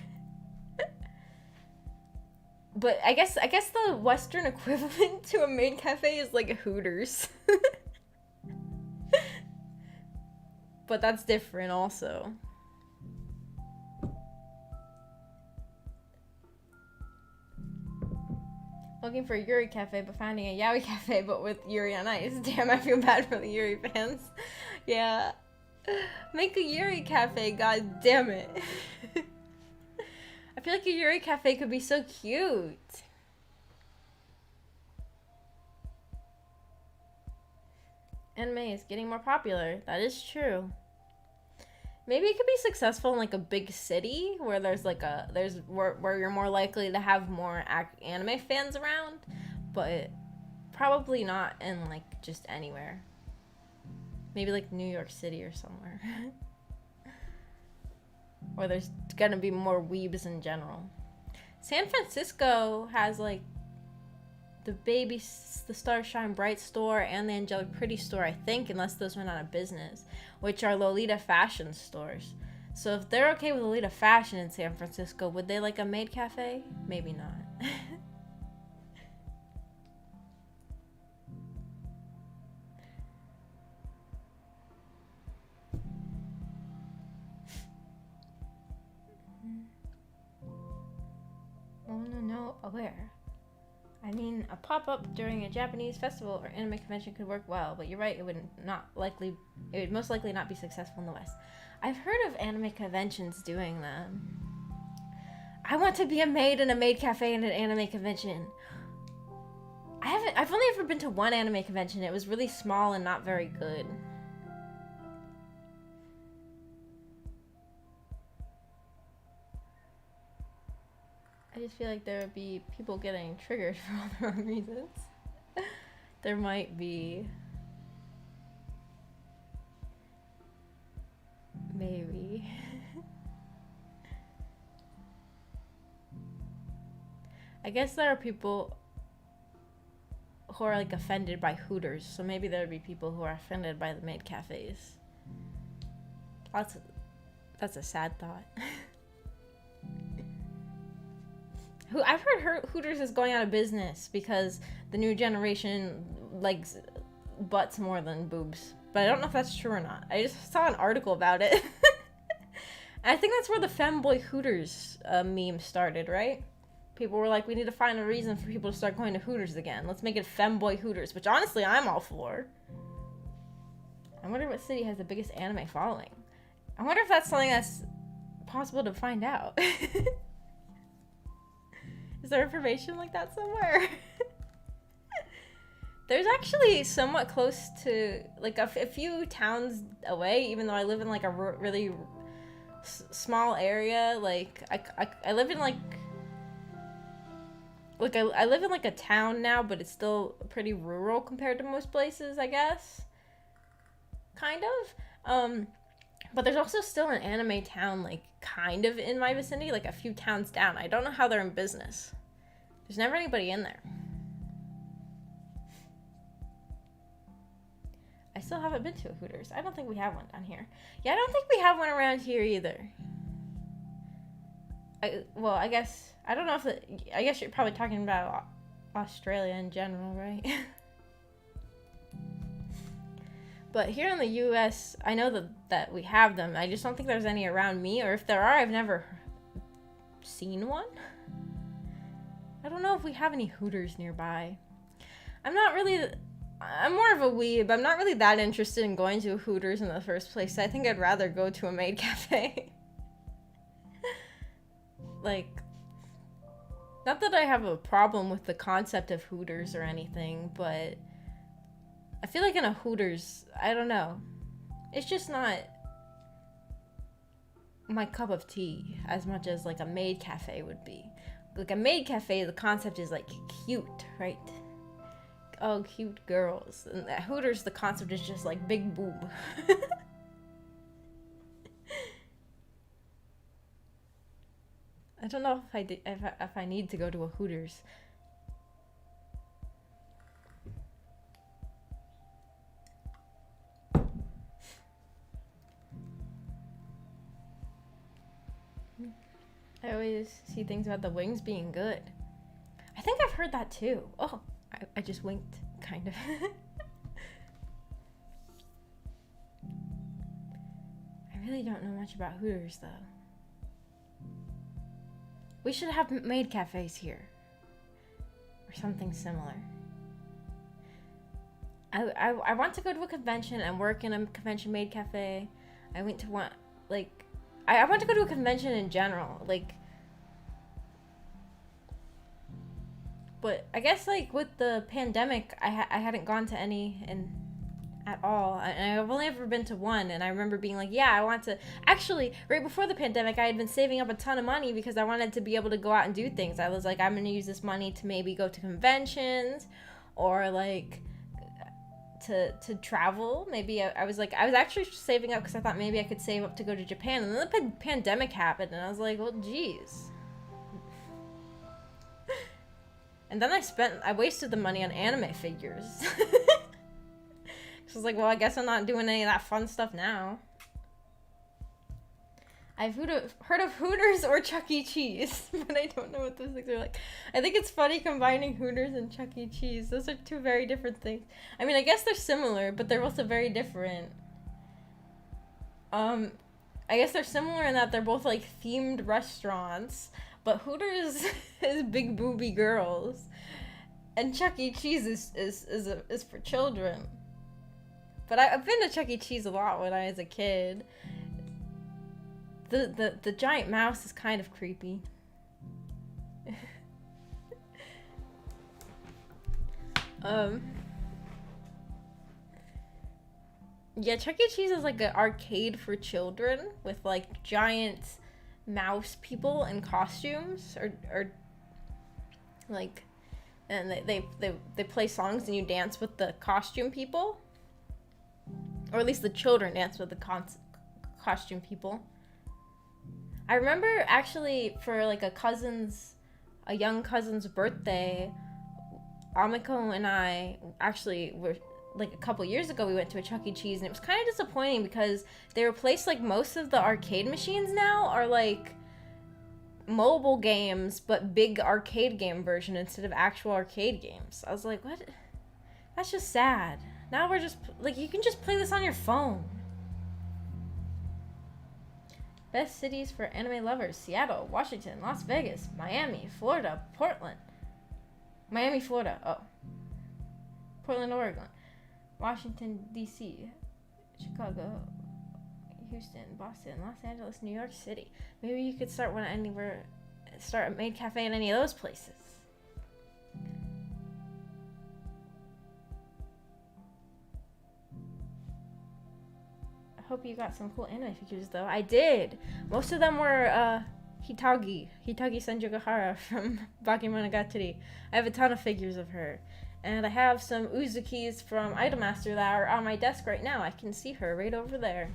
But I guess the Western equivalent to a maid cafe is like a Hooters. But that's different also. Looking for a Yuri cafe, but finding a yaoi cafe, but with Yuri on Ice. Damn, I feel bad for the Yuri fans. Yeah. Make a Yuri cafe, god damn it. I feel like a Yuri cafe could be so cute. Anime is getting more popular. That is true. Maybe it could be successful in like a big city where there's like where you're more likely to have more anime fans around, but probably not in like just anywhere. Maybe like New York City or somewhere. Or there's gonna be more weebs in general. San Francisco has like the Starshine Bright store and the Angelic Pretty store, I think, unless those went out of business, which are Lolita fashion stores. So if they're okay with Lolita fashion in San Francisco, would they like a maid cafe? Maybe not. Oh no, where? I mean, a pop-up during a Japanese festival or anime convention could work well, but you're right, it would most likely not be successful in the West. I've heard of anime conventions doing them. I want to be a maid in a maid cafe and an anime convention. I've only ever been to one anime convention. It was really small and not very good. I just feel like there would be people getting triggered for all the wrong reasons. There might be. Maybe. I guess there are people who are like offended by Hooters, so maybe there would be people who are offended by the maid cafes. That's a sad thought. I've heard Hooters is going out of business because the new generation likes butts more than boobs. But I don't know if that's true or not. I just saw an article about it. I think that's where the femboy Hooters meme started, right? People were like, we need to find a reason for people to start going to Hooters again. Let's make it femboy Hooters, which honestly I'm all for. I wonder what city has the biggest anime following. I wonder if that's something that's possible to find out. Is there information like that somewhere? There's actually somewhat close to, like, a few towns away, even though I live in, like, a really small area. Like, I live in, like I live in, like, a town now, but it's still pretty rural compared to most places, I guess. Kind of. But there's also still an anime town, like, kind of in my vicinity, like, a few towns down. I don't know how they're in business. There's never anybody in there. I still haven't been to a Hooters. I don't think we have one down here. Yeah, I don't think we have one around here either. I guess, I don't know if I guess you're probably talking about Australia in general, right? But here in the US, I know that we have them. I just don't think there's any around me, or if there are, I've never seen one. I don't know if we have any Hooters nearby. I'm more of a weeb. I'm not really that interested in going to a Hooters in the first place. I think I'd rather go to a maid cafe. Like, not that I have a problem with the concept of Hooters or anything, but I feel like in a Hooters, I don't know. It's just not my cup of tea as much as, like, a maid cafe would be. Like, a maid cafe, the concept is, like, cute, right? Oh, cute girls. And at Hooters, the concept is just, like, big boob. I don't know if I need to go to a Hooters. I always see things about the wings being good. I think I've heard that too. Oh, I just winked, kind of. I really don't know much about Hooters, though. We should have maid cafes here. Or something similar. I want to go to a convention and work in a convention maid cafe. I went to one, like... I want to go to a convention in general, like... But I guess, like, with the pandemic, I hadn't gone to any at all. And I've only ever been to one, and I remember being like, yeah, I want to... Actually, right before the pandemic, I had been saving up a ton of money because I wanted to be able to go out and do things. I was like, I'm going to use this money to maybe go to conventions, or, like, to travel. Maybe I was actually saving up because I thought maybe I could save up to go to Japan. And then the pandemic happened, and I was like, well, geez. And then I wasted the money on anime figures. So I was like, well, I guess I'm not doing any of that fun stuff now. I've heard of Hooters or Chuck E. Cheese, but I don't know what those things are like. I think it's funny combining Hooters and Chuck E. Cheese. Those are two very different things. I mean, I guess they're similar, but they're also very different. I guess they're similar in that they're both, like, themed restaurants, but Hooters is big booby girls, and Chuck E. Cheese is for children. But I've been to Chuck E. Cheese a lot when I was a kid. The giant mouse is kind of creepy. Yeah, Chuck E. Cheese is like an arcade for children with, like, giant mouse people in costumes, or Like, and they play songs and you dance with the costume people, or at least the children dance with the costume people. I remember actually for like a young cousin's birthday, Amiko and I actually were, like a couple years ago, we went to a Chuck E. Cheese, and it was kind of disappointing because they replaced like most of the arcade machines now are like mobile games, but big arcade game version instead of actual arcade games. I was like, what? That's just sad. Now we're just like, you can just play this on your phone. Best cities for anime lovers: Seattle, Washington, Las Vegas, Miami, Florida, Portland. Miami, Florida. Oh. Portland, Oregon. Washington, D.C., Chicago, Houston, Boston, Los Angeles, New York City. Maybe you could start start a maid cafe in any of those places. I hope you got some cool anime figures, though. I did. Most of them were Hitagi Senjugahara from Bakemonogatari. I have a ton of figures of her. And I have some Uzukis from Idol Master that are on my desk right now. I can see her right over there.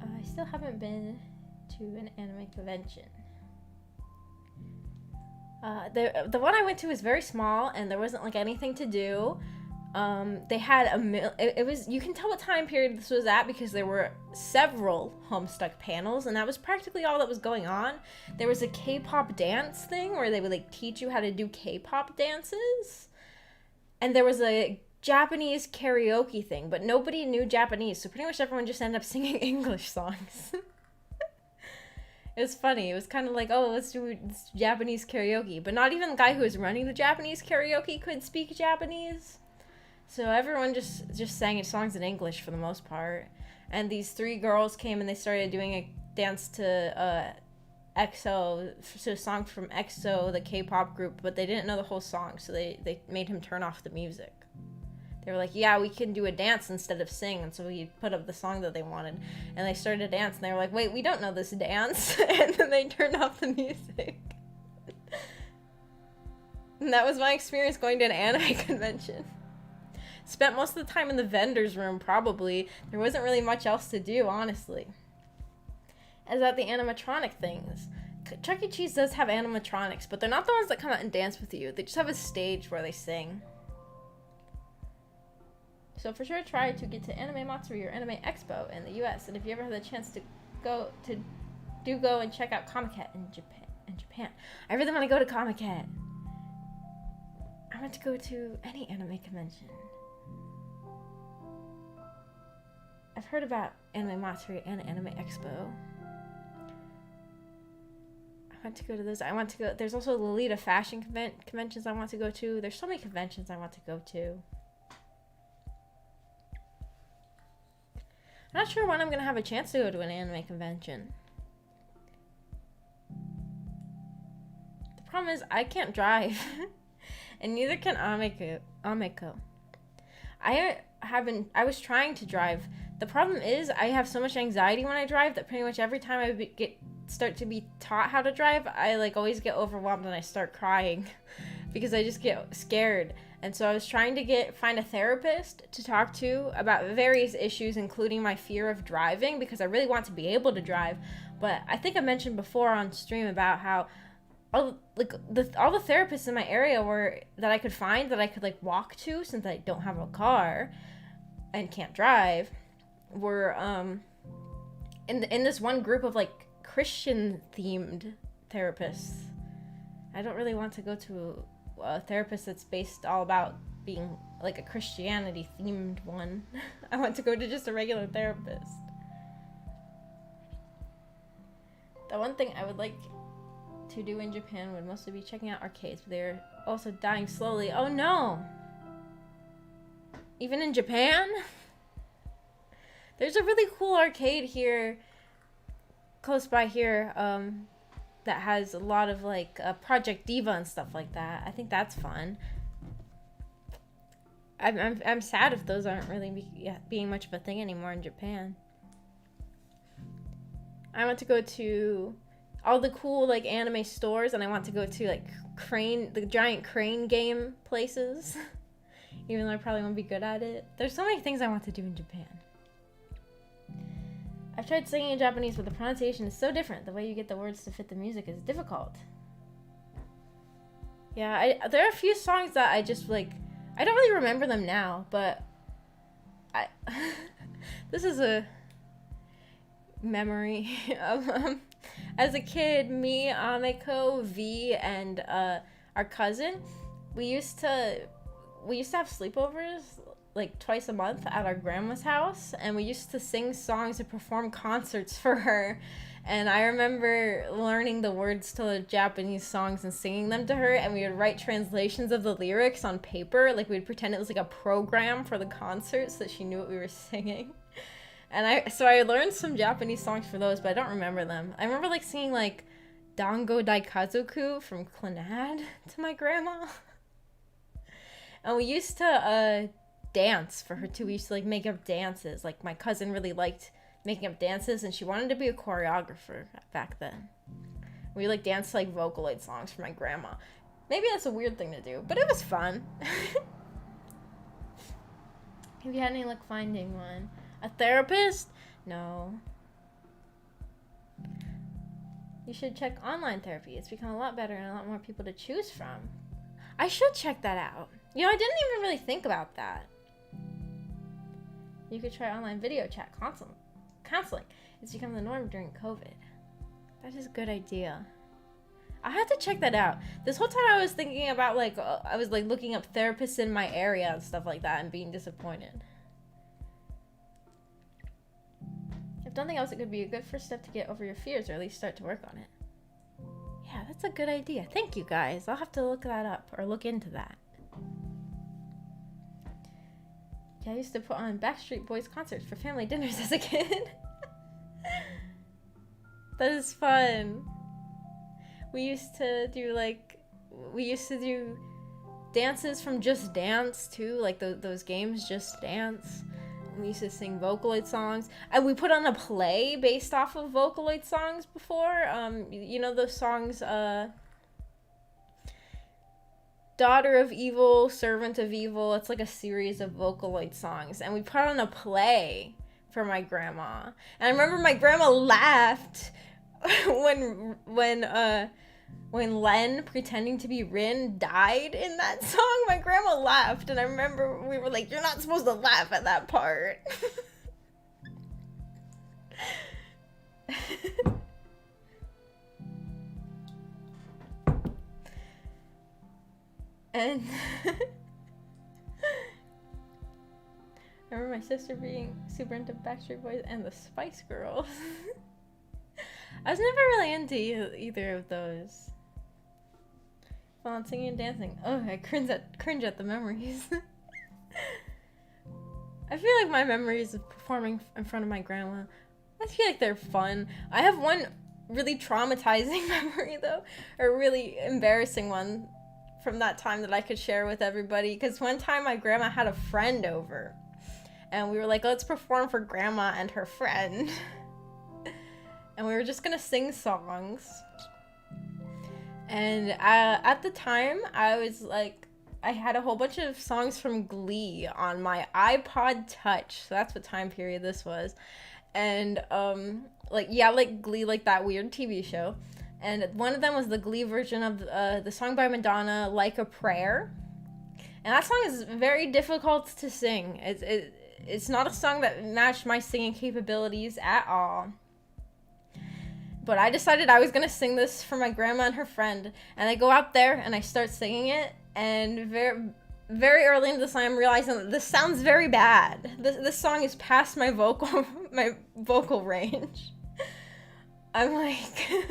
I still haven't been to an anime convention. The one I went to was very small, and there wasn't like anything to do. They had it was, you can tell what time period this was at because there were several Homestuck panels, and that was practically all that was going on. There was a K-pop dance thing where they would like teach you how to do K-pop dances, and there was a Japanese karaoke thing, but nobody knew Japanese, so pretty much everyone just ended up singing English songs. It was funny. It was kind of like, oh, let's do this Japanese karaoke, but not even the guy who was running the Japanese karaoke could speak Japanese. So everyone just sang songs in English for the most part. And these three girls came and they started doing a dance to EXO, so a song from EXO, the K-pop group, but they didn't know the whole song, so they made him turn off the music. They were like, yeah, we can do a dance instead of sing, and so we put up the song that they wanted. And they started to dance, and they were like, wait, we don't know this dance. And then they turned off the music. And that was my experience going to an anime convention. Spent most of the time in the vendor's room, probably. There wasn't really much else to do, honestly. As at the animatronic things. Chuck E. Cheese does have animatronics, but they're not the ones that come out and dance with you. They just have a stage where they sing. So for sure, try to get to Anime Matsuri or Anime Expo in the US. And if you ever have the chance to go and check out Comiket in Japan. I really want to go to Comiket. I want to go to any anime convention. I've heard about Anime Matsuri and Anime Expo. I want to go to those. I want to go. There's also Lolita fashion conventions I want to go to. There's so many conventions I want to go to. I'm not sure when I'm going to have a chance to go to an anime convention. The problem is I can't drive. And neither can Ameko. I was trying to drive. The problem is I have so much anxiety when I drive that pretty much every time I start to be taught how to drive, I like always get overwhelmed and I start crying because I just get scared. And so I was trying to find a therapist to talk to about various issues, including my fear of driving, because I really want to be able to drive. But I think I mentioned before on stream about how all the therapists in my area that I could find that I could like walk to, since I don't have a car and can't drive, were in this one group of like Christian themed therapists. I don't really want to go to a therapist that's based all about being like a Christianity themed one. I want to go to just a regular therapist. The one thing I would like to do in Japan would mostly be checking out arcades, but they're also dying slowly. Oh no! Even in Japan? There's a really cool arcade here, close by here, that has a lot of like Project Diva and stuff like that. I think that's fun. I'm sad if those aren't really being much of a thing anymore in Japan. I want to go to all the cool like anime stores, and I want to go to like the giant crane game places. Even though I probably won't be good at it. There's so many things I want to do in Japan. I've tried singing in Japanese, but the pronunciation is so different. The way you get the words to fit the music is difficult. Yeah, there are a few songs that I just like, I don't really remember them now, but this is a memory of, as a kid, me, Ameko, V, and our cousin, we used to have sleepovers like twice a month at our grandma's house, and we used to sing songs and perform concerts for her. And I remember learning the words to the Japanese songs and singing them to her, and we would write translations of the lyrics on paper. Like, we'd pretend it was like a program for the concert so that she knew what we were singing. And I learned some Japanese songs for those, but I don't remember them. I remember like singing like Dango Daikazoku from Clannad to my grandma. And we used to dance for her too. We used to like make up dances. Like, my cousin really liked making up dances, and she wanted to be a choreographer back then. We like danced to, like, Vocaloid songs for my grandma. Maybe that's a weird thing to do, but it was fun. Have you had any luck finding one? A therapist? No. You should check online therapy. It's become a lot better and a lot more people to choose from. I should check that out. You know, I didn't even really think about that. You could try online video chat counseling. It's become the norm during COVID. That is a good idea. I have to check that out. This whole time I was thinking about like, I was like looking up therapists in my area and stuff like that and being disappointed. If nothing else, it could be a good first step to get over your fears, or at least start to work on it. Yeah, that's a good idea. Thank you guys. I'll have to look that up or look into that. Yeah, I used to put on Backstreet Boys concerts for family dinners as a kid. That is fun. We used to do dances from Just Dance too, like those games, Just Dance. We used to sing Vocaloid songs, and we put on a play based off of Vocaloid songs before. You know those songs, Daughter of Evil, Servant of Evil. It's like a series of Vocaloid songs, and we put on a play for my grandma. And I remember my grandma laughed when Len, pretending to be Rin, died in that song. My grandma laughed, and I remember we were like, "You're not supposed to laugh at that part." And I remember my sister being super into Backstreet Boys and the Spice Girls. I was never really into either of those. Well, on singing and dancing. Oh, I cringe at the memories. I feel like my memories of performing in front of my grandma, I feel like they're fun. I have one really traumatizing memory, though, or a really embarrassing one from that time that I could share with everybody. Because one time my grandma had a friend over, and we were like, let's perform for grandma and her friend. And we were just gonna sing songs. And at the time, I was like, I had a whole bunch of songs from Glee on my iPod Touch. So that's what time period this was. And like Glee, like that weird TV show. And one of them was the Glee version of the song by Madonna, Like a Prayer. And that song is very difficult to sing. It's not a song that matched my singing capabilities at all. But I decided I was going to sing this for my grandma and her friend. And I go out there and I start singing it. And very, very early into the song, I'm realizing that this sounds very bad. This song is past my vocal range. I'm like...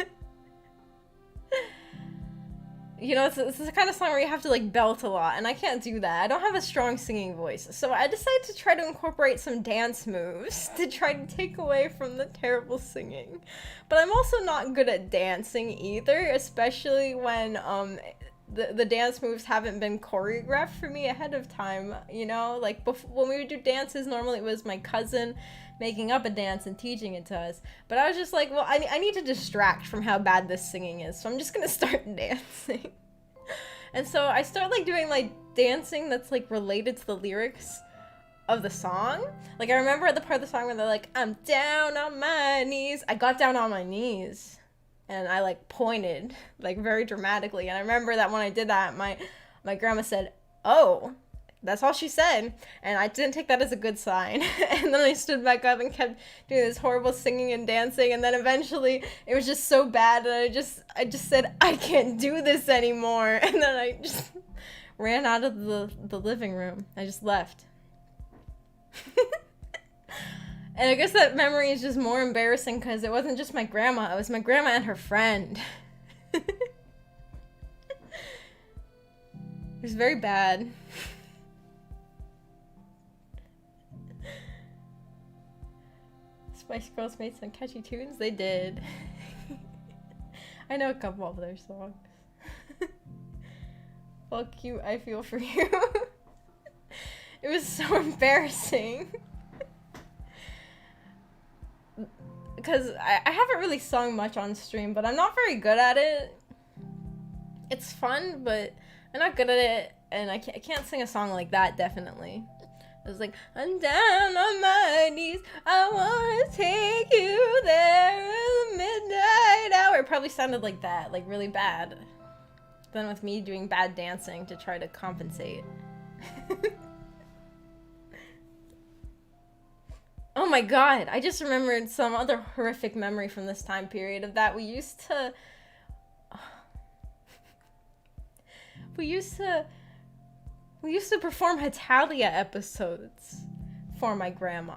You know, it's the kind of song where you have to, like, belt a lot, and I can't do that. I don't have a strong singing voice. So I decided to try to incorporate some dance moves to try to take away from the terrible singing. But I'm also not good at dancing either, especially when the dance moves haven't been choreographed for me ahead of time, you know? Like, when we would do dances, normally it was my cousin making up a dance and teaching it to us. But I was just like, well, I need to distract from how bad this singing is, so I'm just gonna start dancing. And so I start, like, doing, like, dancing that's, like, related to the lyrics of the song. Like, I remember at the part of the song where they're like, I'm down on my knees. I got down on my knees. And I, like, pointed, like, very dramatically. And I remember that when I did that, my grandma said, oh, that's all she said. And I didn't take that as a good sign. And then I stood back up and kept doing this horrible singing and dancing. And then eventually it was just so bad. And I just said, I can't do this anymore. And then I just ran out of the living room. I just left. And I guess that memory is just more embarrassing because it wasn't just my grandma. It was my grandma and her friend. It was very bad. Spice Girls made some catchy tunes. They did. I know a couple of their songs. Fuck you, I feel for you. It was so embarrassing. Because I haven't really sung much on stream, but I'm not very good at it. It's fun, but I'm not good at it, and I can't sing a song like that, definitely. It was like, I'm down on my knees, I wanna take you there in the midnight hour. It probably sounded like that, like really bad. Then with me doing bad dancing to try to compensate. Oh my god, I just remembered some other horrific memory from this time period of that. We used to perform Hitalia episodes for my grandma.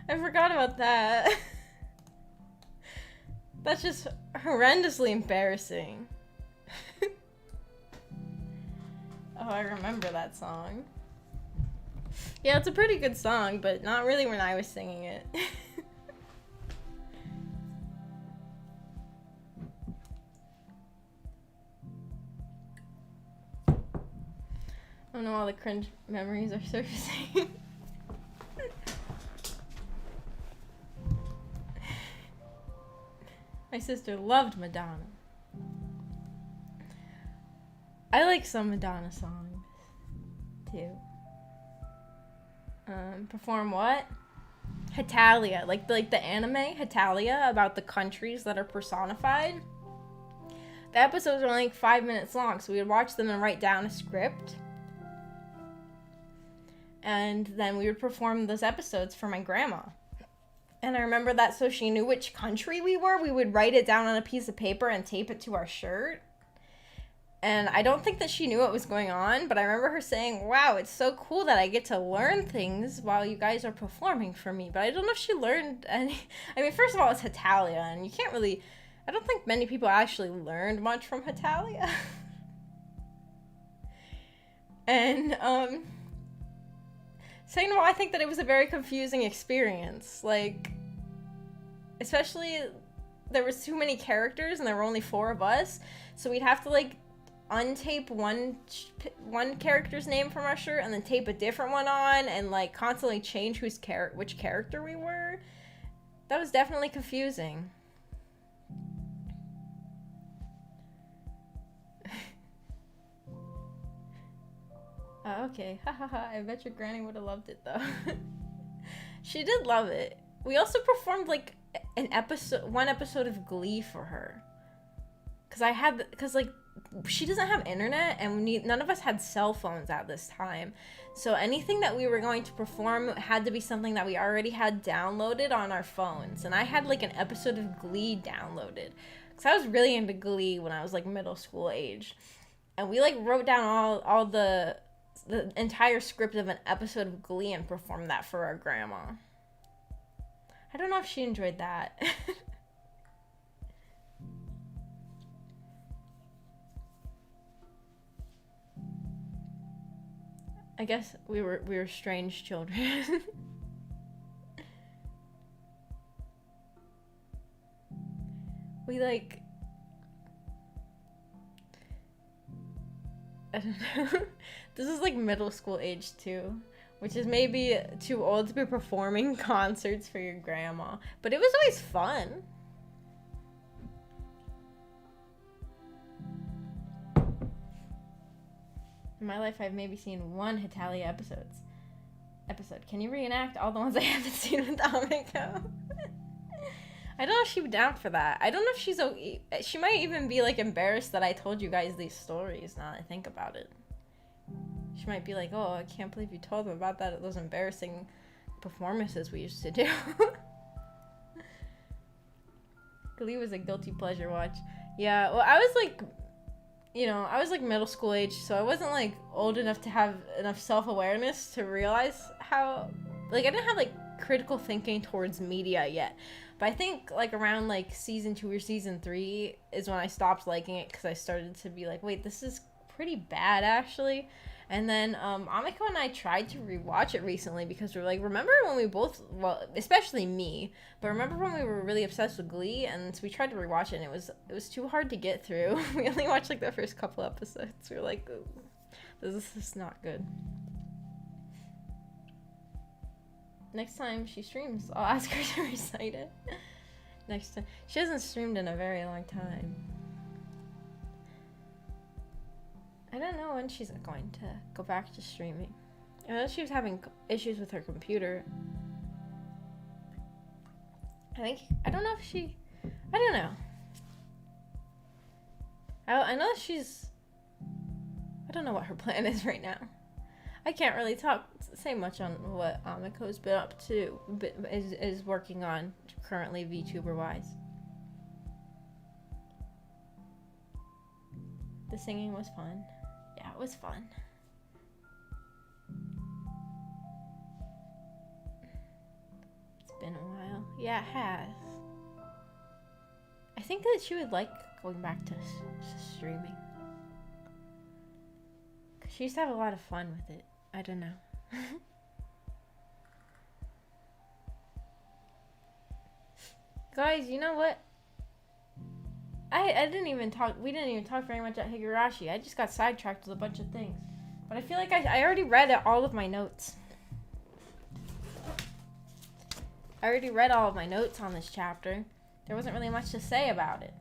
I forgot about that. That's just horrendously embarrassing. Oh, I remember that song. Yeah, it's a pretty good song, but not really when I was singing it. Oh no, all the cringe memories are surfacing. My sister loved Madonna. I like some Madonna songs, too. Perform what? Hitalia, like the anime Hitalia, about the countries that are personified. The episodes are only like 5 minutes long, so we would watch them and write down a script. And then we would perform those episodes for my grandma. And I remember that so she knew which country we were, we would write it down on a piece of paper and tape it to our shirt. And I don't think that she knew what was going on, but I remember her saying, wow, it's so cool that I get to learn things while you guys are performing for me. But I don't know if she learned any. I mean, first of all, it's Hitalia, and you can't really. I don't think many people actually learned much from Hitalia. And, second of all, I think that it was a very confusing experience. Like, especially, there was too many characters, and there were only 4 of us, so we'd have to, like, untape one character's name from our shirt and then tape a different one on and like constantly change which character we were. That was definitely confusing. Oh, okay. Hahaha. I bet your granny would have loved it though. She did love it. We also performed like one episode of Glee for her. Cause like she doesn't have internet, and none of us had cell phones at this time, so anything that we were going to perform had to be something that we already had downloaded on our phones. And I had like an episode of Glee downloaded because I was really into Glee when I was like middle school age, and we like wrote down all the entire script of an episode of Glee and performed that for our grandma. I don't know if she enjoyed that. I guess we were strange children. We like, I don't know. This is like middle school age too, which is maybe too old to be performing concerts for your grandma, but it was always fun. In my life, I've maybe seen one Hitalia episode. Can you reenact all the ones I haven't seen with Amiko? I don't know if she'd be down for that. I don't know if she's okay. She might even be like embarrassed that I told you guys these stories now that I think about it. She might be like, oh, I can't believe you told them about that. Those embarrassing performances we used to do. Glee was a guilty pleasure watch. Yeah, well, I was like, I was like middle school age, so I wasn't like old enough to have enough self-awareness to realize how, like, I didn't have like critical thinking towards media yet. But I think like around like season 2 or season 3 is when I stopped liking it, because I started to be like, wait, this is pretty bad actually. And then Amiko and I tried to rewatch it recently because we were like, remember when we both, well, especially me, but remember when we were really obsessed with Glee? And so we tried to rewatch it, and it was too hard to get through. We only watched like the first couple episodes. We were like, this is not good. Next time she streams, I'll ask her to recite it. Next time. She hasn't streamed in a very long time. I don't know when she's going to go back to streaming. I know she was having issues with her computer. I don't know if she, I don't know. I know she's, I don't know what her plan is right now. I can't really say much on what Amiko's been up to, is working on currently VTuber-wise. The singing was fun. Yeah, it was fun. It's been a while. Yeah, it has. I think that she would like going back to streaming. 'Cause she used to have a lot of fun with it. I don't know. Guys, you know what? I didn't even talk, we didn't even talk very much at Higurashi. I just got sidetracked with a bunch of things. But I feel like I already read all of my notes. I already read all of my notes on this chapter. There wasn't really much to say about it.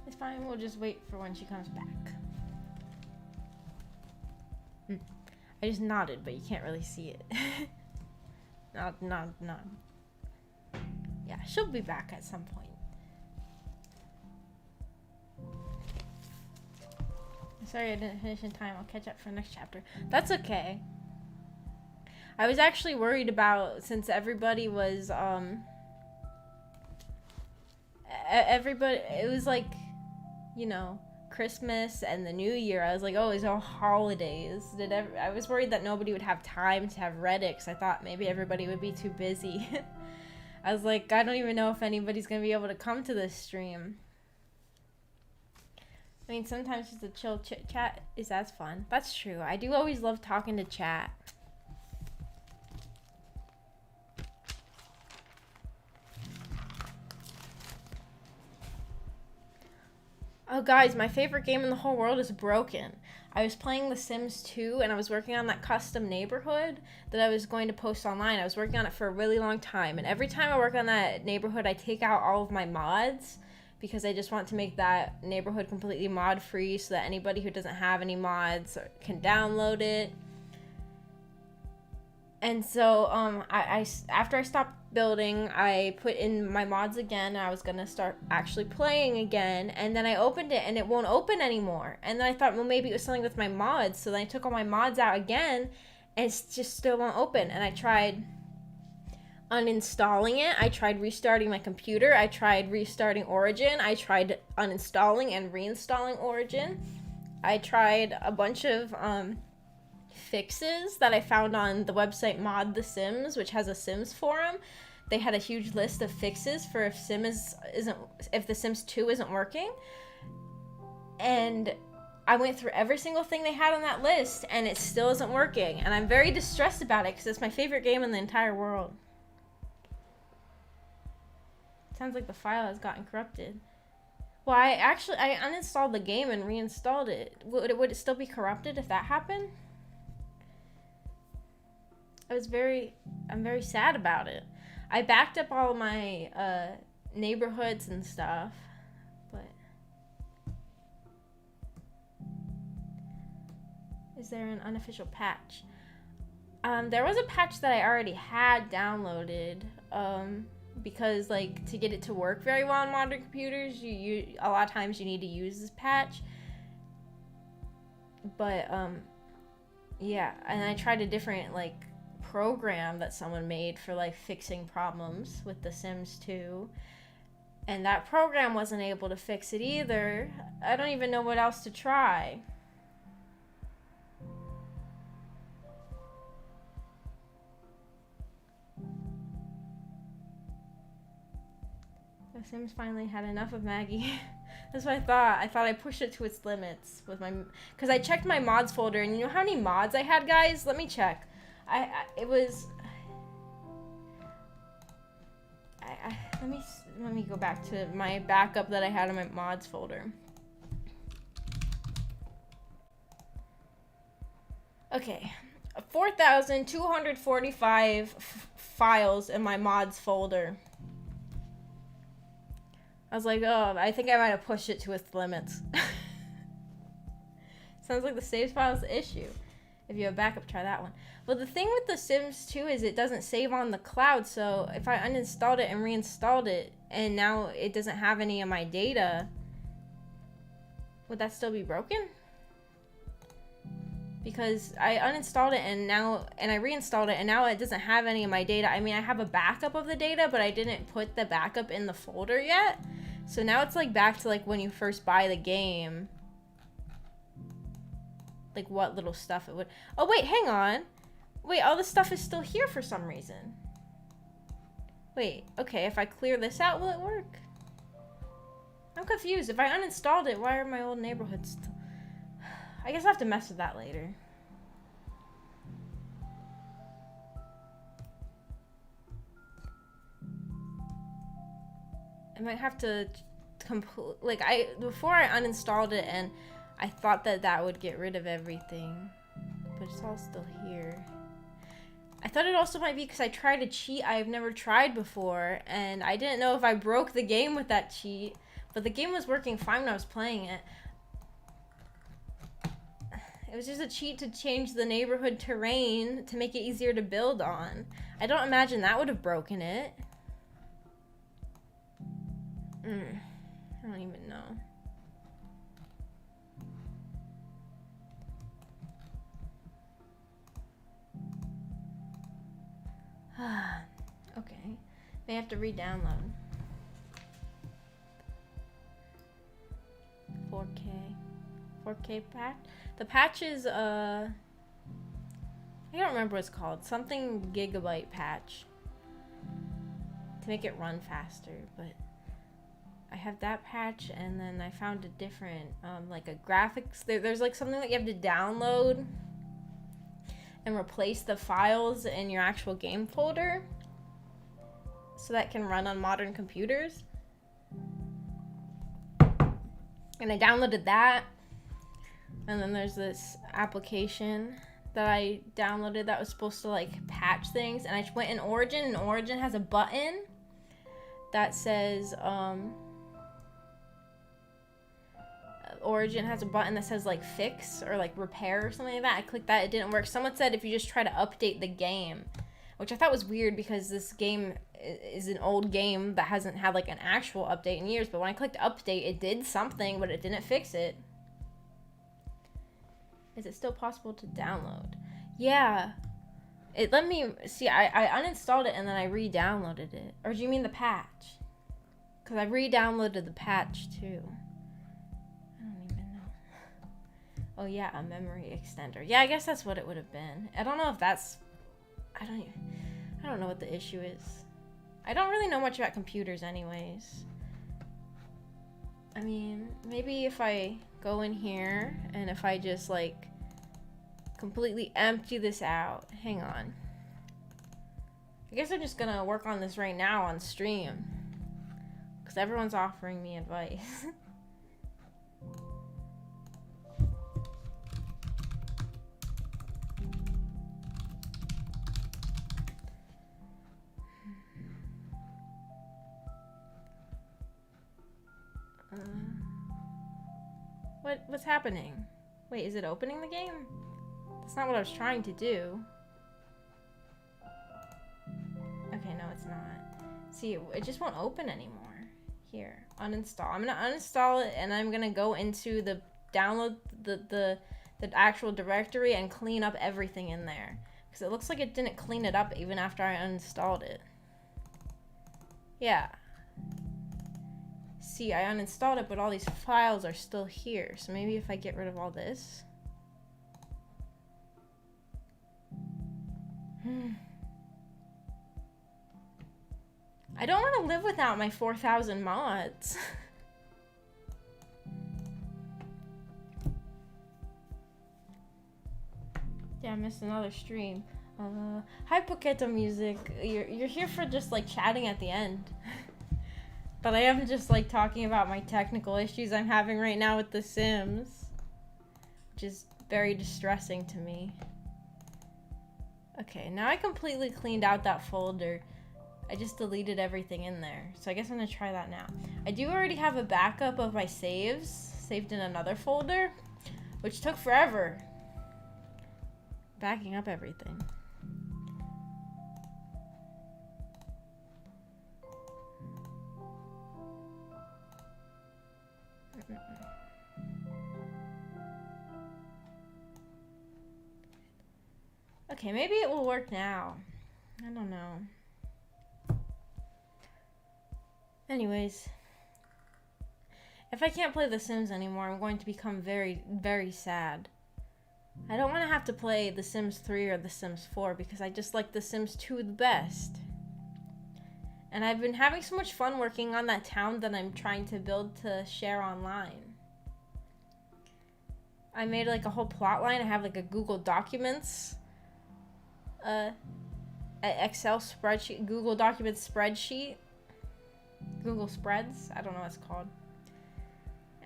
It's fine, we'll just wait for when she comes back. I just nodded, but you can't really see it. Nod. Yeah, she'll be back at some point. Sorry I didn't finish in time. I'll catch up for the next chapter. That's okay. I was actually worried about, since everybody was, it was like, Christmas and the New Year. I was like, oh, it's all holidays. I was worried that nobody would have time to have Reddit, 'cause I thought maybe everybody would be too busy. I was like, I don't even know if anybody's gonna be able to come to this stream. I mean, sometimes just a chill chit chat is as fun. That's true. I do always love talking to chat. Oh, guys, my favorite game in the whole world is broken. I was playing The Sims 2, and I was working on that custom neighborhood that I was going to post online. I was working on it for a really long time, and every time I work on that neighborhood, I take out all of my mods, because I just want to make that neighborhood completely mod-free so that anybody who doesn't have any mods can download it. And so, after I stopped building, I put in my mods again, and I was gonna start actually playing again, and then I opened it, and it won't open anymore. And then I thought, well, maybe it was something with my mods, so then I took all my mods out again, and it just still won't open. And I tried uninstalling it, I tried restarting my computer, I tried restarting Origin, I tried uninstalling and reinstalling Origin. I tried a bunch of, fixes that I found on the website Mod The Sims, which has a Sims forum, they had a huge list of fixes for if if The Sims 2 isn't working. And I went through every single thing they had on that list, and it still isn't working. And I'm very distressed about it because it's my favorite game in the entire world. Sounds like the file has gotten corrupted. Well, I uninstalled the game and reinstalled it. Would it still be corrupted if that happened? I'm very sad about it. I backed up all my neighborhoods and stuff, but is there an unofficial patch? There was a patch that I already had downloaded, because like to get it to work very well on modern computers, you a lot of times you need to use this patch. But yeah, and I tried a different like program that someone made for like fixing problems with The Sims 2, and that program wasn't able to fix it either. I don't even know what else to try. The Sims finally had enough of Maggie. That's what I thought. I thought I pushed it to its limits with my, because I checked my mods folder, and you know how many mods I had, guys? Let me check. Let me go back to my backup that I had in my mods folder. Okay, 4,245 files in my mods folder. I was like, oh, I think I might have pushed it to its limits. Sounds like the saves file is the issue. If you have backup, try that one. Well, the thing with The Sims 2 is it doesn't save on the cloud, so if I uninstalled it and reinstalled it, and now it doesn't have any of my data, would that still be broken? Because I uninstalled it and I reinstalled it, and now it doesn't have any of my data. I mean, I have a backup of the data, but I didn't put the backup in the folder yet. So now it's like back to like when you first buy the game. Like what little stuff it would... Oh, wait, hang on. Wait, all this stuff is still here for some reason. Wait, okay, if I clear this out, will it work? I'm confused. If I uninstalled it, why are my old neighborhoods still... I guess I'll have to mess with that later. I might have to before I uninstalled it, and I thought that would get rid of everything, but it's all still here. I thought it also might be because I tried a cheat I've never tried before, and I didn't know if I broke the game with that cheat, but the game was working fine when I was playing it. It was just a cheat to change the neighborhood terrain to make it easier to build on. I don't imagine that would have broken it. I don't even know. Okay. May have to re-download. 4K patch? The patch is, I don't remember what it's called. Something gigabyte patch. To make it run faster, but I have that patch, and then I found a different, like a graphics, there's like something that you have to download and replace the files in your actual game folder so that can run on modern computers. And I downloaded that, and then there's this application that I downloaded that was supposed to like patch things, and I went in Origin, and Origin has a button that says, Origin has a button that says like fix or like repair or something like that. I clicked that, it didn't work. Someone said if you just try to update the game, which I thought was weird because this game is an old game that hasn't had like an actual update in years, but when I clicked update, it did something, but it didn't fix it. Is it still possible to download? Yeah. It let me see. I uninstalled it and then I re-downloaded it. Or do you mean the patch? Because I re-downloaded the patch too. Oh yeah, a memory extender. Yeah, I guess that's what it would have been. I don't know if that's... I don't know what the issue is. I don't really know much about computers anyways. I mean, maybe if I go in here and if I just like completely empty this out. Hang on. I guess I'm just gonna work on this right now on stream. Because everyone's offering me advice. What's happening? Wait, is it opening the game? That's not what I was trying to do. Okay, no, it's not. See, it just won't open anymore. Here, uninstall. I'm gonna uninstall it, and I'm gonna go into the download the actual directory and clean up everything in there. Because it looks like it didn't clean it up even after I uninstalled it. Yeah. See, I uninstalled it, but all these files are still here. So maybe if I get rid of all this. I don't want to live without my 4,000 mods. Yeah, I missed another stream. Hi, Poketo Music. You're here for just like chatting at the end. But I am just like talking about my technical issues I'm having right now with The Sims, which is very distressing to me. Okay, now I completely cleaned out that folder. I just deleted everything in there. So I guess I'm gonna try that now. I do already have a backup of my saves saved in another folder, which took forever. Backing up everything. Okay, maybe it will work now. I don't know. Anyways, if I can't play The Sims anymore, I'm going to become very, very sad. I don't want to have to play The Sims 3 or The Sims 4 because I just like The Sims 2 the best. And I've been having so much fun working on that town that I'm trying to build to share online. I made like a whole plot line. I have like a Google Documents Excel spreadsheet, Google Documents spreadsheet, Google Spreads, I don't know what it's called.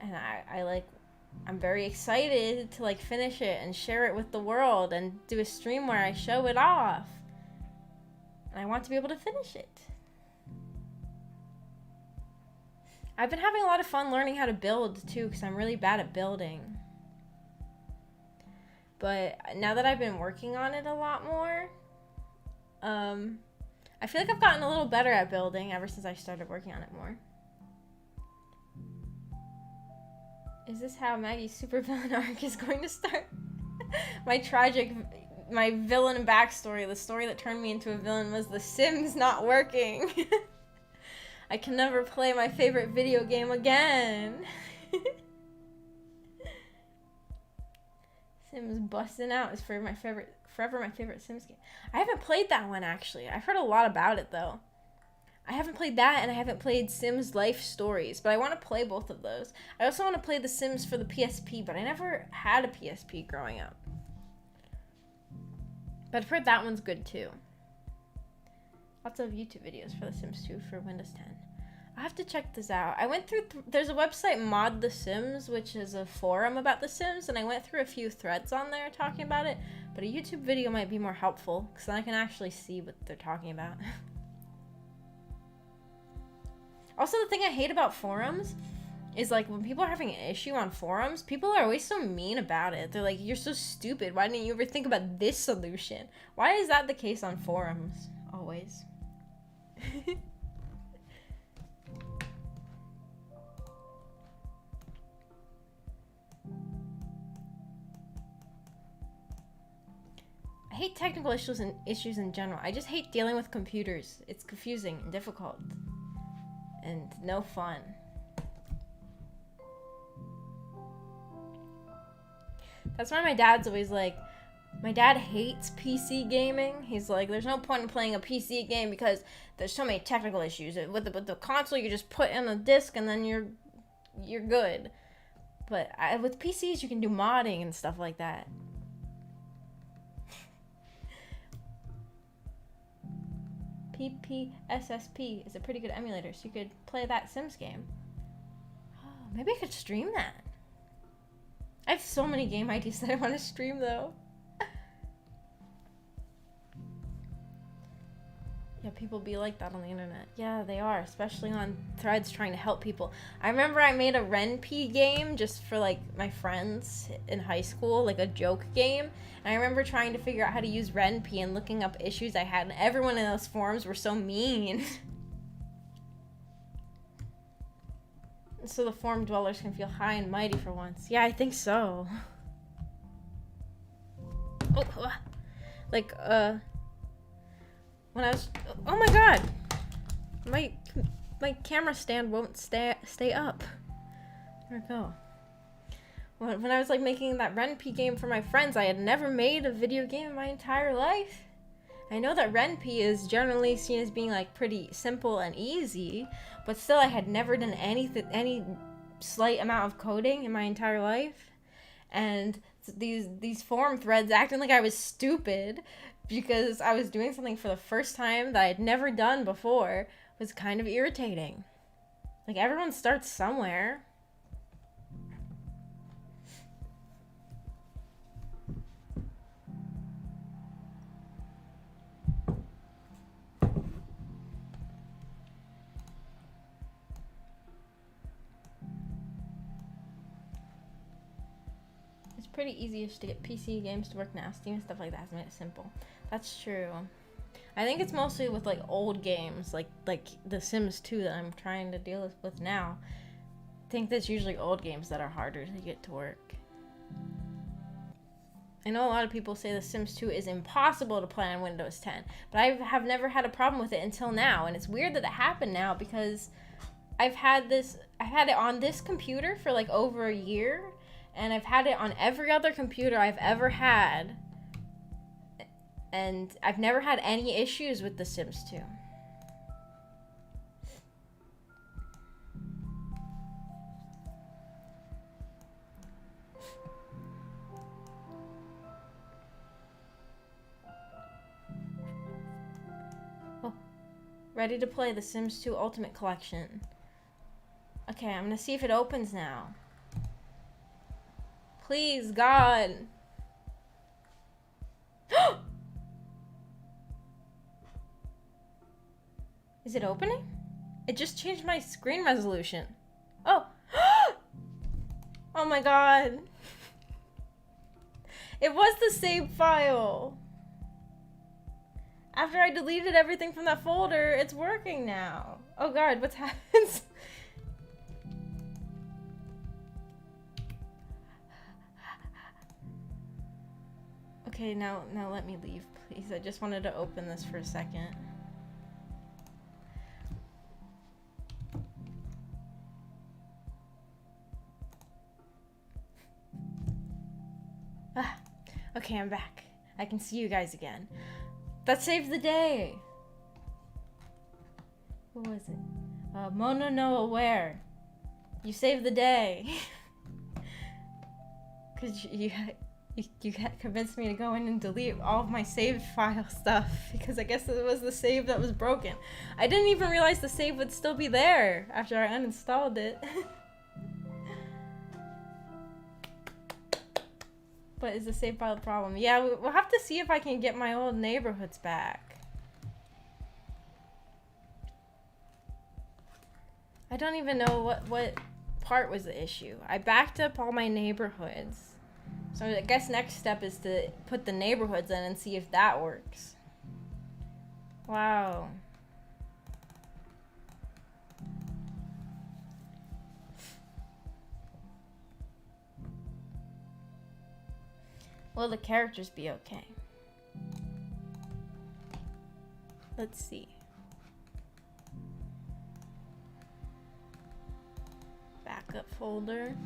And I'm very excited to like finish it and share it with the world and do a stream where I show it off. And I want to be able to finish it. I've been having a lot of fun learning how to build too, because I'm really bad at building. But now that I've been working on it a lot more, I feel like I've gotten a little better at building ever since I started working on it more. Is this how Maggie's supervillain arc is going to start? My villain backstory, the story that turned me into a villain, was The Sims not working. I can never play my favorite video game again. Sims busting out is forever my favorite Sims game. I haven't played that one actually. I've heard a lot about it though. I haven't played that, and I haven't played Sims Life Stories, but I want to play both of those. I also want to play The Sims for the PSP, but I never had a PSP growing up. But I've heard that one's good too. Lots of YouTube videos for The Sims 2 for Windows 10. I have to check this out. I went through, there's a website, Mod The Sims, which is a forum about The Sims, and I went through a few threads on there talking about it, but a YouTube video might be more helpful, because then I can actually see what they're talking about. Also, the thing I hate about forums is, like, when people are having an issue on forums, people are always so mean about it. They're like, you're so stupid. Why didn't you ever think about this solution? Why is that the case on forums? Always. I hate technical issues in general. I just hate dealing with computers. It's confusing and difficult. And no fun. That's why my dad's always like, My dad hates PC gaming. He's like, there's no point in playing a PC game because there's so many technical issues. With the console, you just put in a disc and then you're good. But with PCs, you can do modding and stuff like that. PPSSP is a pretty good emulator, so you could play that Sims game. Oh, maybe I could stream that. I have so many game ideas that I want to stream, though. Yeah, people be like that on the internet. Yeah, they are, especially on threads trying to help people. I remember I made a RenP game just for, like, my friends in high school, like a joke game. And I remember trying to figure out how to use RenP and looking up issues I had, and everyone in those forums were so mean. So the forum dwellers can feel high and mighty for once. Yeah, I think so. Oh, like, when I was, oh my god, my camera stand won't stay up. Where'd it go? When I was like making that RenP game for my friends, I had never made a video game in my entire life. I know that RenP is generally seen as being like pretty simple and easy, but still I had never done any slight amount of coding in my entire life. And these forum threads acting like I was stupid because I was doing something for the first time that I had never done before was kind of irritating. Like, everyone starts somewhere. It's pretty easy to get PC games to work now. Steam and stuff like that has made it simple. That's true. I think it's mostly with like old games, like The Sims 2 that I'm trying to deal with now. I think that's usually old games that are harder to get to work. I know a lot of people say The Sims 2 is impossible to play on Windows 10, but I have never had a problem with it until now, and it's weird that it happened now because I've had it on this computer for like over a year, and I've had it on every other computer I've ever had. And I've never had any issues with The Sims 2. Oh, ready to play The Sims 2 Ultimate Collection. Okay, I'm gonna see if it opens now. Please, God. Is it opening? It just changed my screen resolution. Oh. Oh my god. It was the save file. After I deleted everything from that folder, it's working now. Oh god, what's happened? Okay, now let me leave, please. I just wanted to open this for a second. Okay, I'm back. I can see you guys again. That saved the day. Who was it? Mona no Aware. You saved the day. Cause you convinced me to go in and delete all of my saved file stuff because I guess it was the save that was broken. I didn't even realize the save would still be there after I uninstalled it. But is the save file a problem? Yeah, we'll have to see if I can get my old neighborhoods back. I don't even know what part was the issue. I backed up all my neighborhoods. So I guess next step is to put the neighborhoods in and see if that works. Wow. Will the characters be okay? Let's see. Backup folder.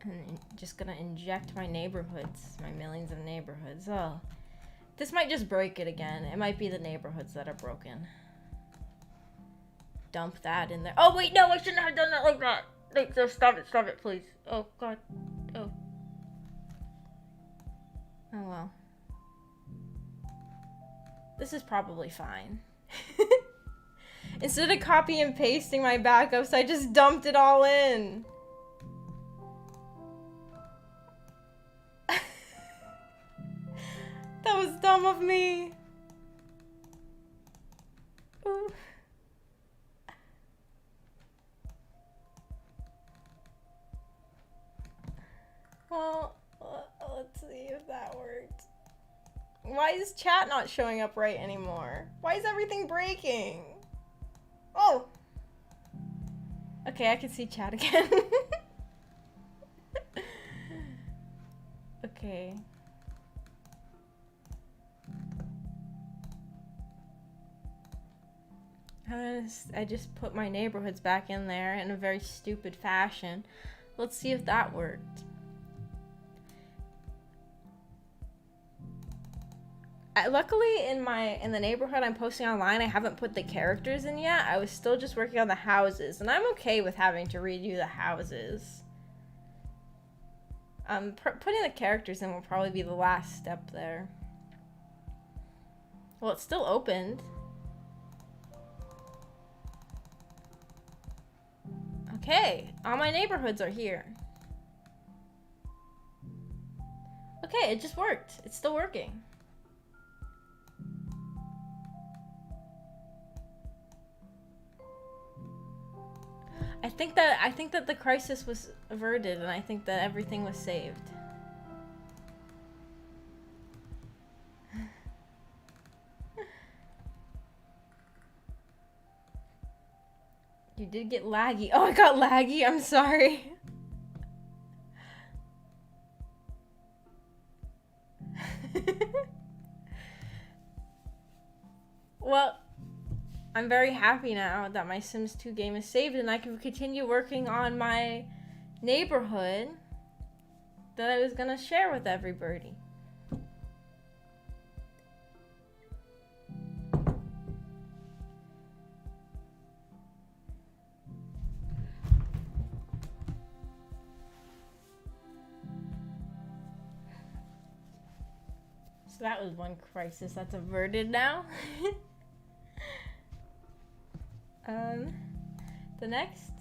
And just gonna inject my neighborhoods, my millions of neighborhoods. Oh, this might just break it again. It might be the neighborhoods that are broken. Dump that in there. Oh wait, no, I shouldn't have done that like that. Like, so stop it, please. Oh god. Oh. Oh well. This is probably fine. Instead of copy and pasting my backups, I just dumped it all in. That was dumb of me. Ooh. Well, let's see if that worked. Why is chat not showing up right anymore? Why is everything breaking? Oh! Okay, I can see chat again. Okay. I just put my neighborhoods back in there in a very stupid fashion. Let's see if that worked. Luckily, in the neighborhood I'm posting online, I haven't put the characters in yet. I was still just working on the houses, and I'm okay with having to redo the houses. Putting the characters in will probably be the last step there. Well, it's still opened. Okay, all my neighborhoods are here. Okay, it just worked. It's still working. I think that the crisis was averted, and I think that everything was saved. You did get laggy. Oh, I got laggy. I'm sorry. Well, I'm very happy now that my Sims 2 game is saved, and I can continue working on my neighborhood that I was gonna share with everybody. So that was one crisis that's averted now. The next.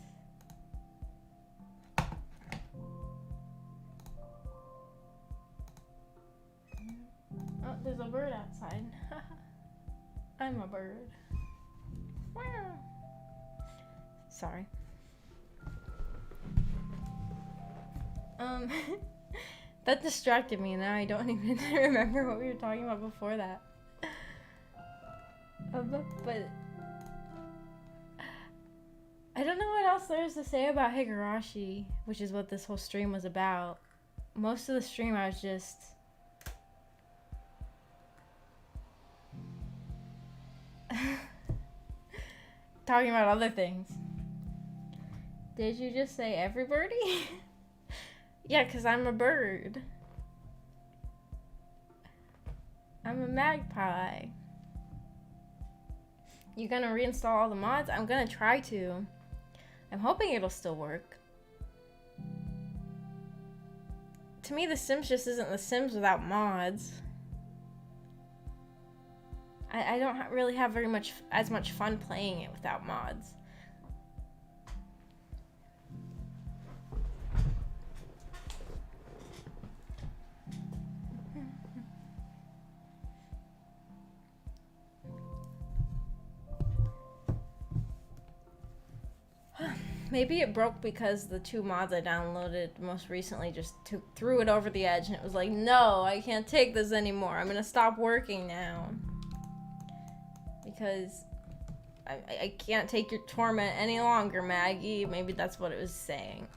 Oh, there's a bird outside. I'm a bird. Wow. Sorry. That distracted me, and now I don't even remember what we were talking about before that. But I don't know what else there is to say about Higurashi, which is what this whole stream was about. Most of the stream I was just talking about other things. Did you just say everybody? Yeah, because I'm a bird. I'm a magpie. You gonna reinstall all the mods? I'm gonna try to. I'm hoping it'll still work. To me, The Sims just isn't The Sims without mods. I don't really have as much fun playing it without mods. Maybe it broke because the 2 mods I downloaded most recently just threw it over the edge, and it was like, no, I can't take this anymore. I'm gonna stop working now. Because I can't take your torment any longer, Maggie. Maybe that's what it was saying.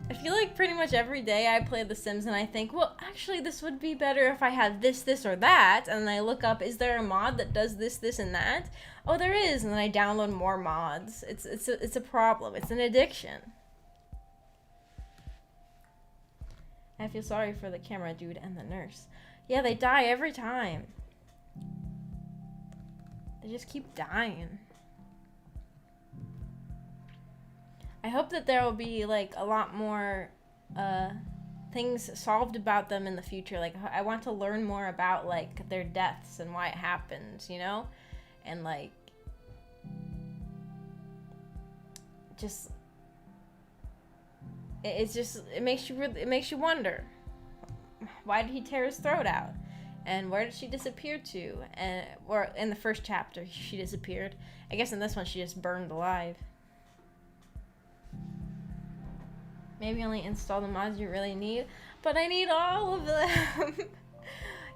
I feel like pretty much every day I play The Sims and I think, well, actually this would be better if I had this, this, or that. And then I look up, is there a mod that does this, this, and that? Oh, there is. And then I download more mods. It's a problem. It's an addiction. I feel sorry for the camera dude and the nurse. Yeah, they die every time. They just keep dying. I hope that there will be, like, a lot more, things solved about them in the future. Like, I want to learn more about, like, their deaths and why it happens, you know? And, like, just... It makes you wonder. Why did he tear his throat out? And where did she disappear to? Or in the first chapter, she disappeared. I guess in this one, she just burned alive. Maybe only install the mods you really need. But I need all of them.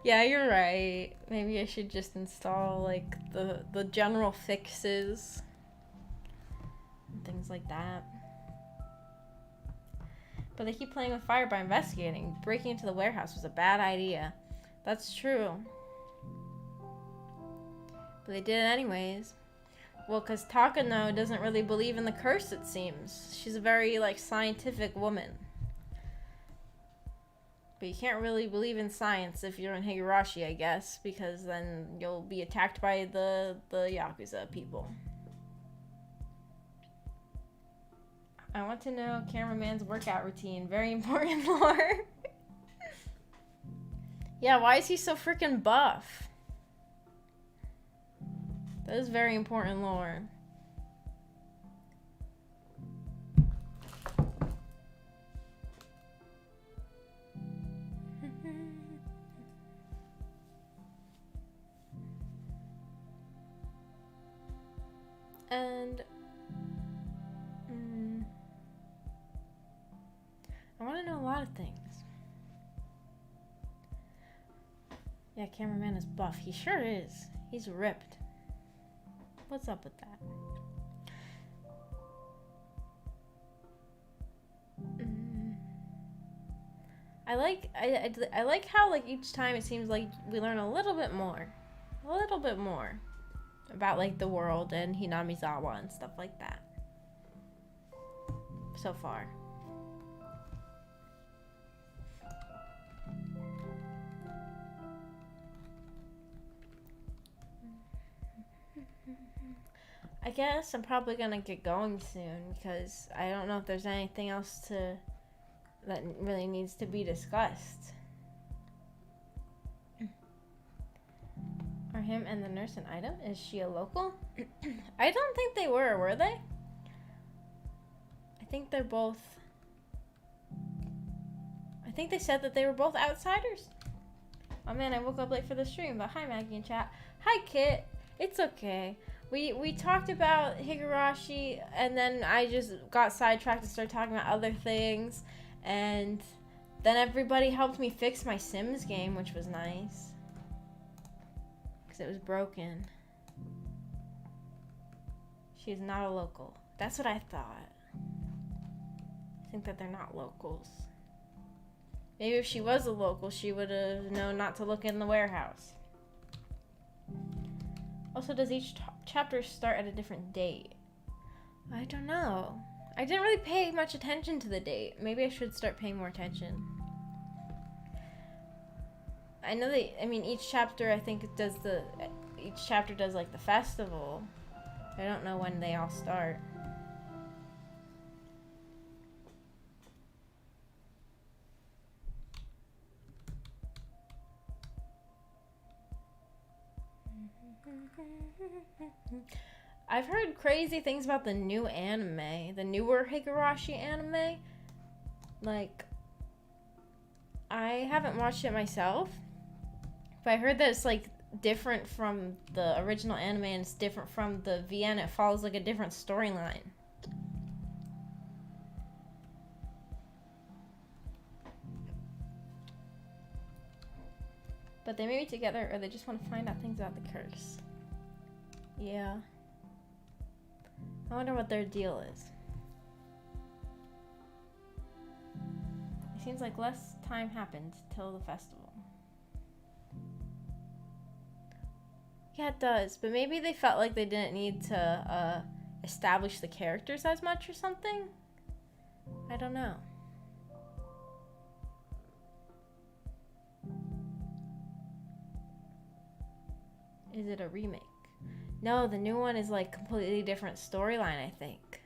Yeah, you're right. Maybe I should just install, like, the general fixes. And things like that. But they keep playing with fire by investigating. Breaking into the warehouse was a bad idea. That's true. But they did it anyways. Well, because Takano doesn't really believe in the curse, it seems. She's a very, like, scientific woman. But you can't really believe in science if you're in Higurashi, I guess. Because then you'll be attacked by the Yakuza people. I want to know cameraman's workout routine. Very important lore. Yeah, why is he so freaking buff? That is very important lore. And I want to know a lot of things. Yeah, cameraman is buff. He sure is. He's ripped. What's up with that? I like how, like, each time it seems like we learn a little bit more about, like, the world and Hinamizawa and stuff like that. So far. I guess I'm probably gonna get going soon because I don't know if there's anything else that really needs to be discussed. Are him and the nurse an item? Is she a local? I don't think they were they? I think they're both... I think they said that they were both outsiders. Oh man, I woke up late for the stream, but hi Maggie in chat. Hi Kit, it's okay. We talked about Higurashi, and then I just got sidetracked and started talking about other things, and then everybody helped me fix my Sims game, which was nice, because it was broken. She is not a local. That's what I thought. I think that they're not locals. Maybe if she was a local, she would have known not to look in the warehouse. Also, does each chapter start at a different date? I don't know. I didn't really pay much attention to the date. Maybe I should start paying more attention. I know each chapter I think each chapter does like the festival. I don't know when they all start. I've heard crazy things about the new anime, the newer Higurashi anime. Like, I haven't watched it myself, but I heard that it's like different from the original anime and it's different from the VN. It follows like a different storyline. But they may be together or they just want to find out things about the curse. Yeah. I wonder what their deal is. It seems like less time happened till the festival. Yeah, it does. But maybe they felt like they didn't need to establish the characters as much or something. I don't know. Is it a remake? No, the new one is like completely different storyline, I think.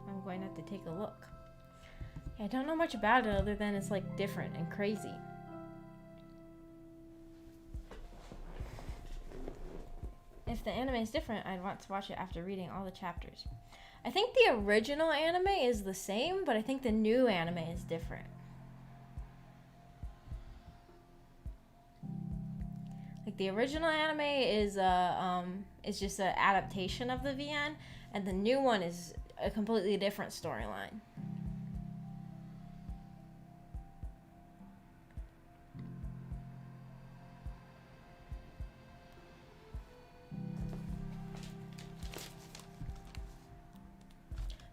I'm going to have to take a look. I don't know much about it other than it's like different and crazy. If the anime is different, I'd want to watch it after reading all the chapters. I think the original anime is the same, but I think the new anime is different. Like the original anime is just an adaptation of the VN, and the new one is a completely different storyline.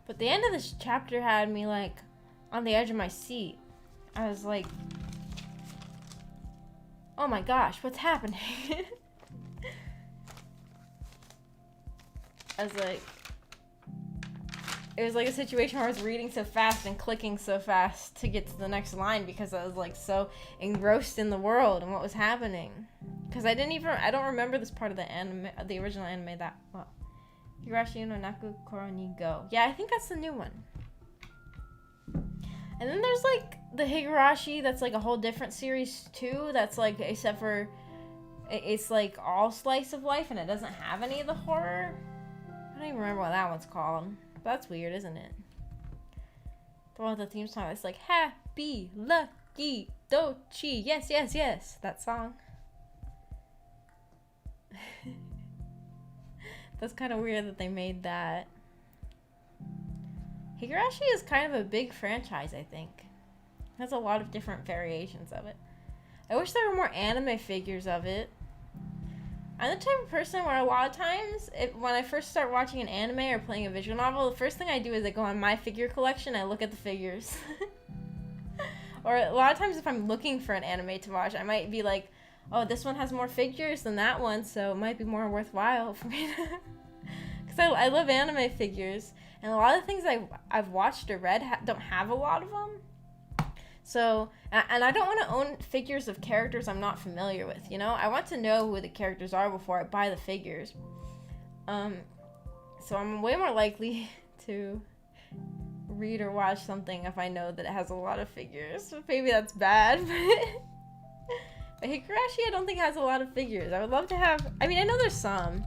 But the end of this chapter had me like on the edge of my seat. I was like, oh my gosh, what's happening? I was like, it was like a situation where I was reading so fast and clicking so fast to get to the next line because I was like so engrossed in the world and what was happening. Because I don't remember this part of the anime, the original anime that well. Higurashi no Naku Koro ni Go. Yeah, I think that's the new one. And then there's like the Higurashi that's like a whole different series too. That's like, except for it's like all slice of life and it doesn't have any of the horror. I don't even remember what that one's called. But that's weird, isn't it? The one with the theme song that's like happy, lucky, dochi, yes, yes, yes. That song. That's kind of weird that they made that. Higurashi is kind of a big franchise, I think. It has a lot of different variations of it. I wish there were more anime figures of it. I'm the type of person where a lot of times, when I first start watching an anime or playing a visual novel, the first thing I do is I go on my figure collection and I look at the figures. Or a lot of times if I'm looking for an anime to watch, I might be like, oh, this one has more figures than that one, so it might be more worthwhile for me to... Because I love anime figures, and a lot of the things I've watched or read don't have a lot of them. So, and I don't want to own figures of characters I'm not familiar with, you know? I want to know who the characters are before I buy the figures. So I'm way more likely to read or watch something if I know that it has a lot of figures. Maybe that's bad, but Higurashi I don't think has a lot of figures. I would love to have... I mean, I know there's some.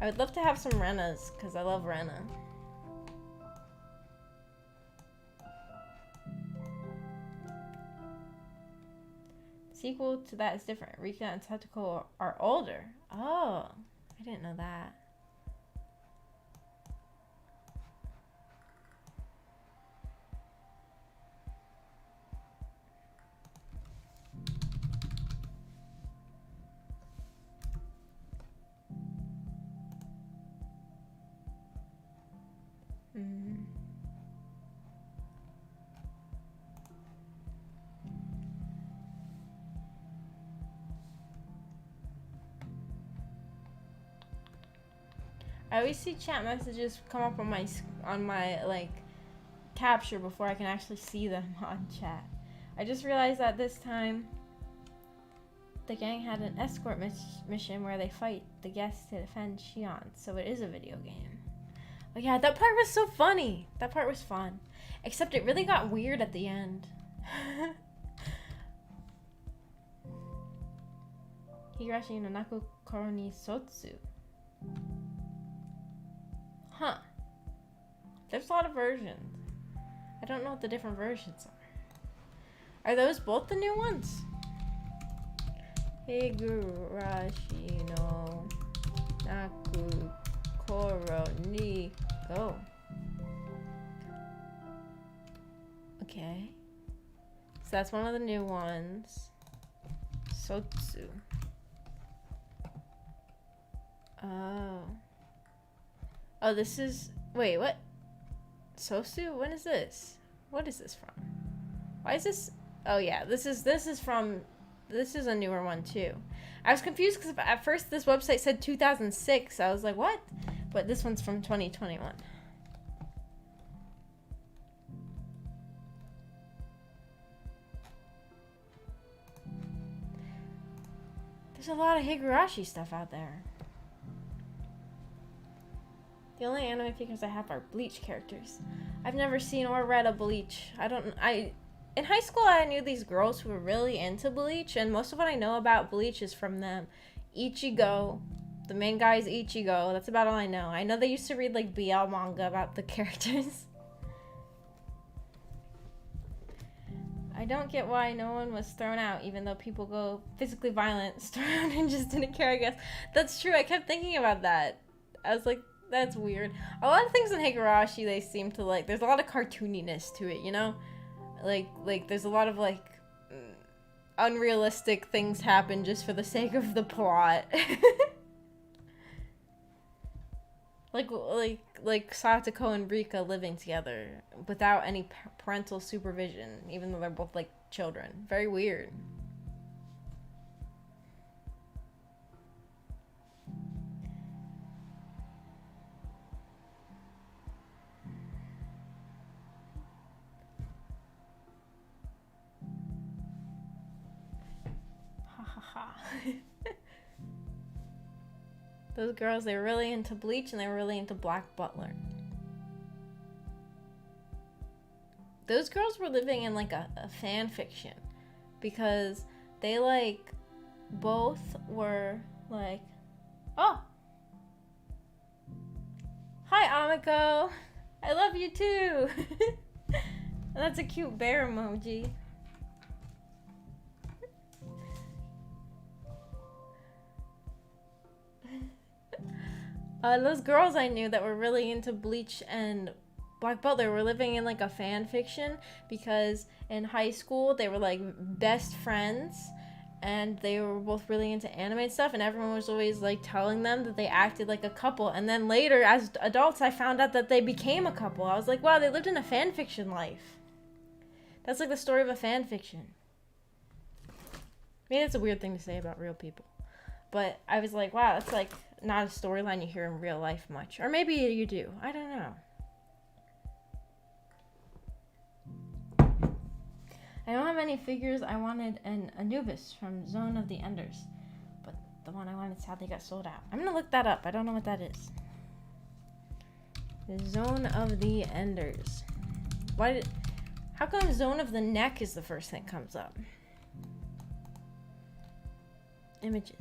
I would love to have some Renas, because I love Rena. Sequel to that is different. Rika and Tetsuko are older. Oh, I didn't know that. I always see chat messages come up on my like capture before I can actually see them on chat. I just realized that this time the gang had an escort mission where they fight the guests to defend Shion, so it is a video game. Oh yeah, that part was so funny. That part was fun. Except it really got weird at the end. Higurashi no Naku Koro ni Sotsu. Huh. There's a lot of versions. I don't know what the different versions are. Are those both the new ones? Higurashi no Naku Koro ni Go. Okay. So that's one of the new ones. Sotsu. Oh. Oh, this is... Wait, what? Sosu? When is this? What is this from? Why is this... Oh, yeah. This is from... This is a newer one, too. I was confused because at first this website said 2006. I was like, what? But this one's from 2021. There's a lot of Higurashi stuff out there. The only anime figures I have are Bleach characters. I've never seen or read a Bleach. In high school, I knew these girls who were really into Bleach, and most of what I know about Bleach is from them. Ichigo. The main guy is Ichigo. That's about all I know. I know they used to read, like, BL manga about the characters. I don't get why no one was thrown out, even though people go physically violent, stormed and just didn't care, I guess. That's true. I kept thinking about that. I was like, that's weird. A lot of things in Higurashi, they seem to, like, there's a lot of cartooniness to it, you know? Like there's a lot of, like, unrealistic things happen just for the sake of the plot. like Satoko and Rika living together without any parental supervision, even though they're both, like, children. Very weird. Ha ha ha. Those girls, they were really into Bleach and they were really into Black Butler. Those girls were living in, like, a fan fiction because they, like, both were like, oh, hi Amiko, I love you too. That's a cute bear emoji. Those girls I knew that were really into Bleach and Black Butler were living in, like, a fan fiction because in high school they were, like, best friends and they were both really into anime and stuff, and everyone was always, like, telling them that they acted like a couple. And then later, as adults, I found out that they became a couple. I was like, wow, they lived in a fan fiction life. That's, like, the story of a fan fiction. Maybe that's a weird thing to say about real people. But I was like, wow, that's, like, not a storyline you hear in real life much. Or maybe you do. I don't know. I don't have any figures. I wanted an Anubis from Zone of the Enders, but the one I wanted sadly got sold out. I'm gonna look that up. I don't know what that is. The Zone of the Enders. How come Zone of the Neck is the first thing that comes up? Images.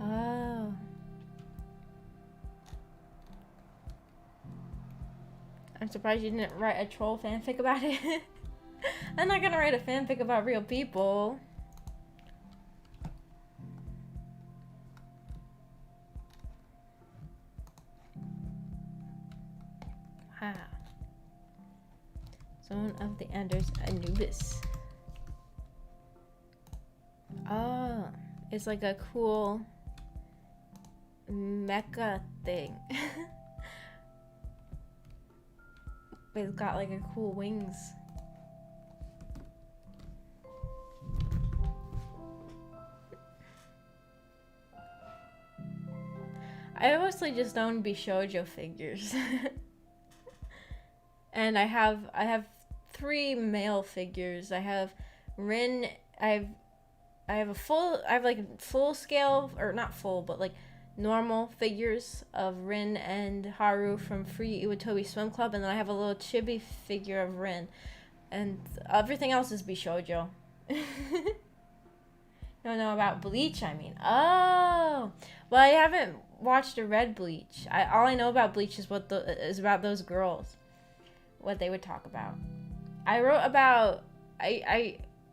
Oh. I'm surprised you didn't write a troll fanfic about it. I'm not gonna write a fanfic about real people. Wow. Zone of the Enders, Anubis. Oh, it's like a cool mecha thing. It's got, like, a cool wings. I mostly just own Bishoujo figures. And I have 3 male figures. I have Rin, I have like full scale, or not full, but, like, normal figures of Rin and Haru from Free Iwatobi Swim Club, and then I have a little chibi figure of Rin, and everything else is Bishoujo. Don't know about Bleach, I mean. Oh, well, I haven't watched a Red Bleach. All I know about Bleach is is about those girls, what they would talk about. I wrote about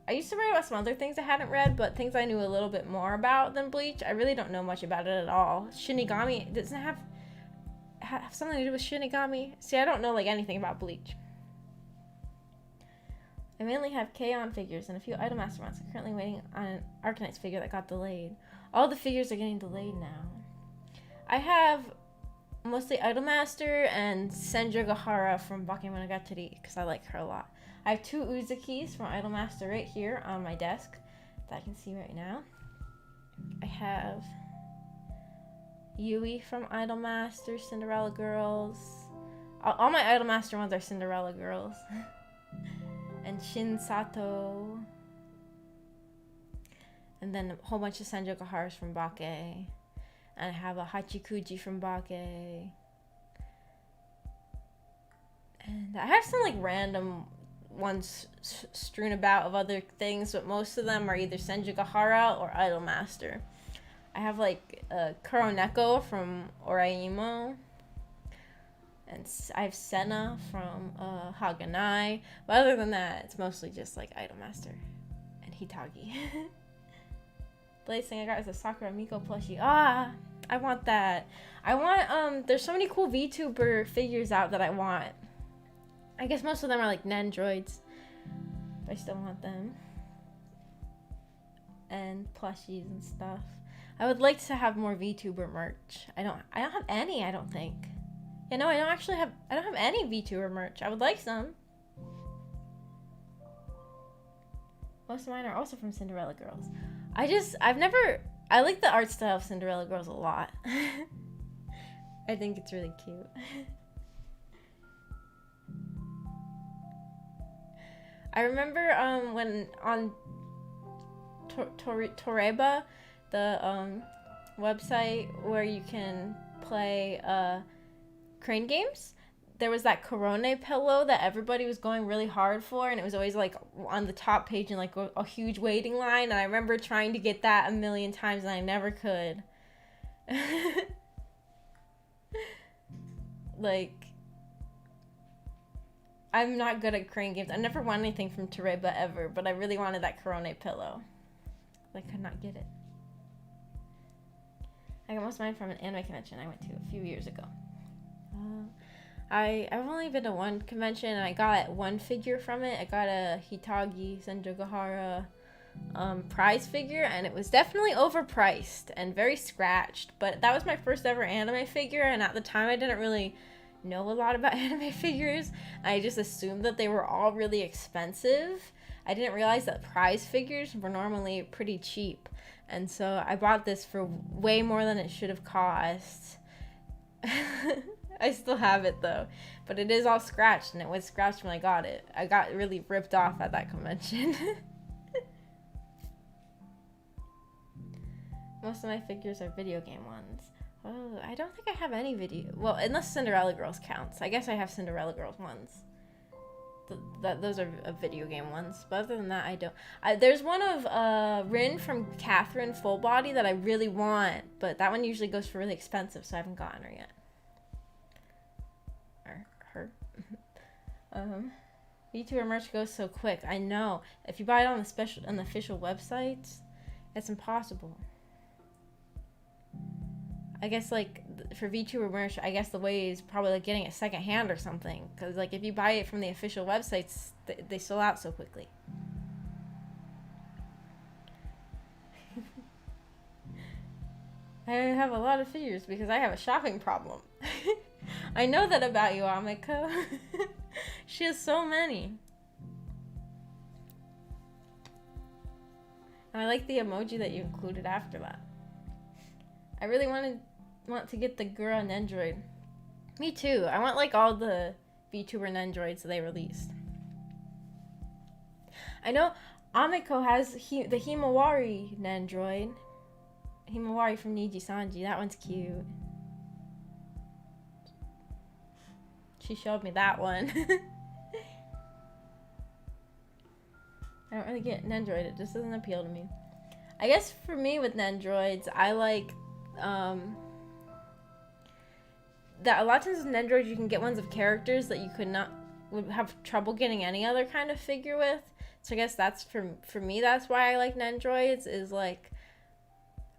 I used to write about some other things I hadn't read, but things I knew a little bit more about than Bleach. I really don't know much about it at all. Shinigami doesn't have something to do with Shinigami. See, I don't know, like, anything about Bleach. I mainly have K-On! Figures and a few Idolmaster ones. I'm currently waiting on an Arcanite's figure that got delayed. All the figures are getting delayed now. I have mostly Idolmaster and Senjogahara from Bakemonogatari because I like her a lot. I have 2 Uzukis from Idolmaster right here on my desk that I can see right now. I have Yui from Idolmaster, Cinderella Girls. All my Idolmaster ones are Cinderella Girls. And Shin Sato. And then a whole bunch of Senjogaharas from Bake. And I have a Hachikuji from Bake. And I have some like random ones strewn about of other things, but most of them are either Senjugahara or Idolmaster. I have like Kuroneko from Oraimo. And I have Senna from Haganai. But other than that, it's mostly just like Idolmaster and Hitagi. The latest thing I got is a Sakura Miko plushie. Ah, I want that. I want, there's so many cool VTuber figures out that I want. I guess most of them are like Nendroids. But I still want them. And plushies and stuff. I would like to have more VTuber merch. I don't have any, I don't think. Yeah, no, I don't have any VTuber merch. I would like some. Most of mine are also from Cinderella Girls. I like the art style of Cinderella Girls a lot. I think it's really cute. I remember when on Toreba, the website where you can play crane games, there was that Corone pillow that everybody was going really hard for, and it was always like on the top page in like a huge waiting line, and I remember trying to get that a million times and I never could. Like, I'm not good at crane games. I never won anything from Toreba ever, but I really wanted that Corone pillow. I could not get it. I got most of mine from an anime convention I went to a few years ago. I've only been to one convention, and I got one figure from it. I got a Hitagi Senjugahara prize figure, and it was definitely overpriced and very scratched. But that was my first ever anime figure, and at the time I didn't really know a lot about anime figures. I just assumed that they were all really expensive. I didn't realize that prize figures were normally pretty cheap, and so I bought this for way more than it should have cost. I still have it though, but it is all scratched, and it was scratched when I got it. I got really ripped off at that convention. Most of my figures are video game ones. Oh, I don't think I have any video. Well, unless Cinderella Girls counts. I guess I have Cinderella Girls ones. Those are video game ones. But other than that, I don't. There's one of Rin from Catherine Full Body that I really want, but that one usually goes for really expensive, so I haven't gotten her yet. Her. VTuber merch goes so quick. I know. If you buy it on the official websites, it's impossible. I guess like for VTuber merch, I guess the way is probably like getting it secondhand or something. Because like if you buy it from the official websites, they sell out so quickly. I have a lot of figures because I have a shopping problem. I know that about you, Amiko. She has so many. And I like the emoji that you included after that. I really want to get the Gura Nendroid. Me too. I want like all the VTuber Nendroids they released. I know Amiko has the Himawari Nendroid. Himawari from Niji Sanji. That one's cute. She showed me that one. I don't really get Nendroid. It just doesn't appeal to me. I guess for me with Nendroids, I like that a lot of times with Nendroids you can get ones of characters that you would have trouble getting any other kind of figure with. So I guess that's for me, that's why I like Nendroids, is like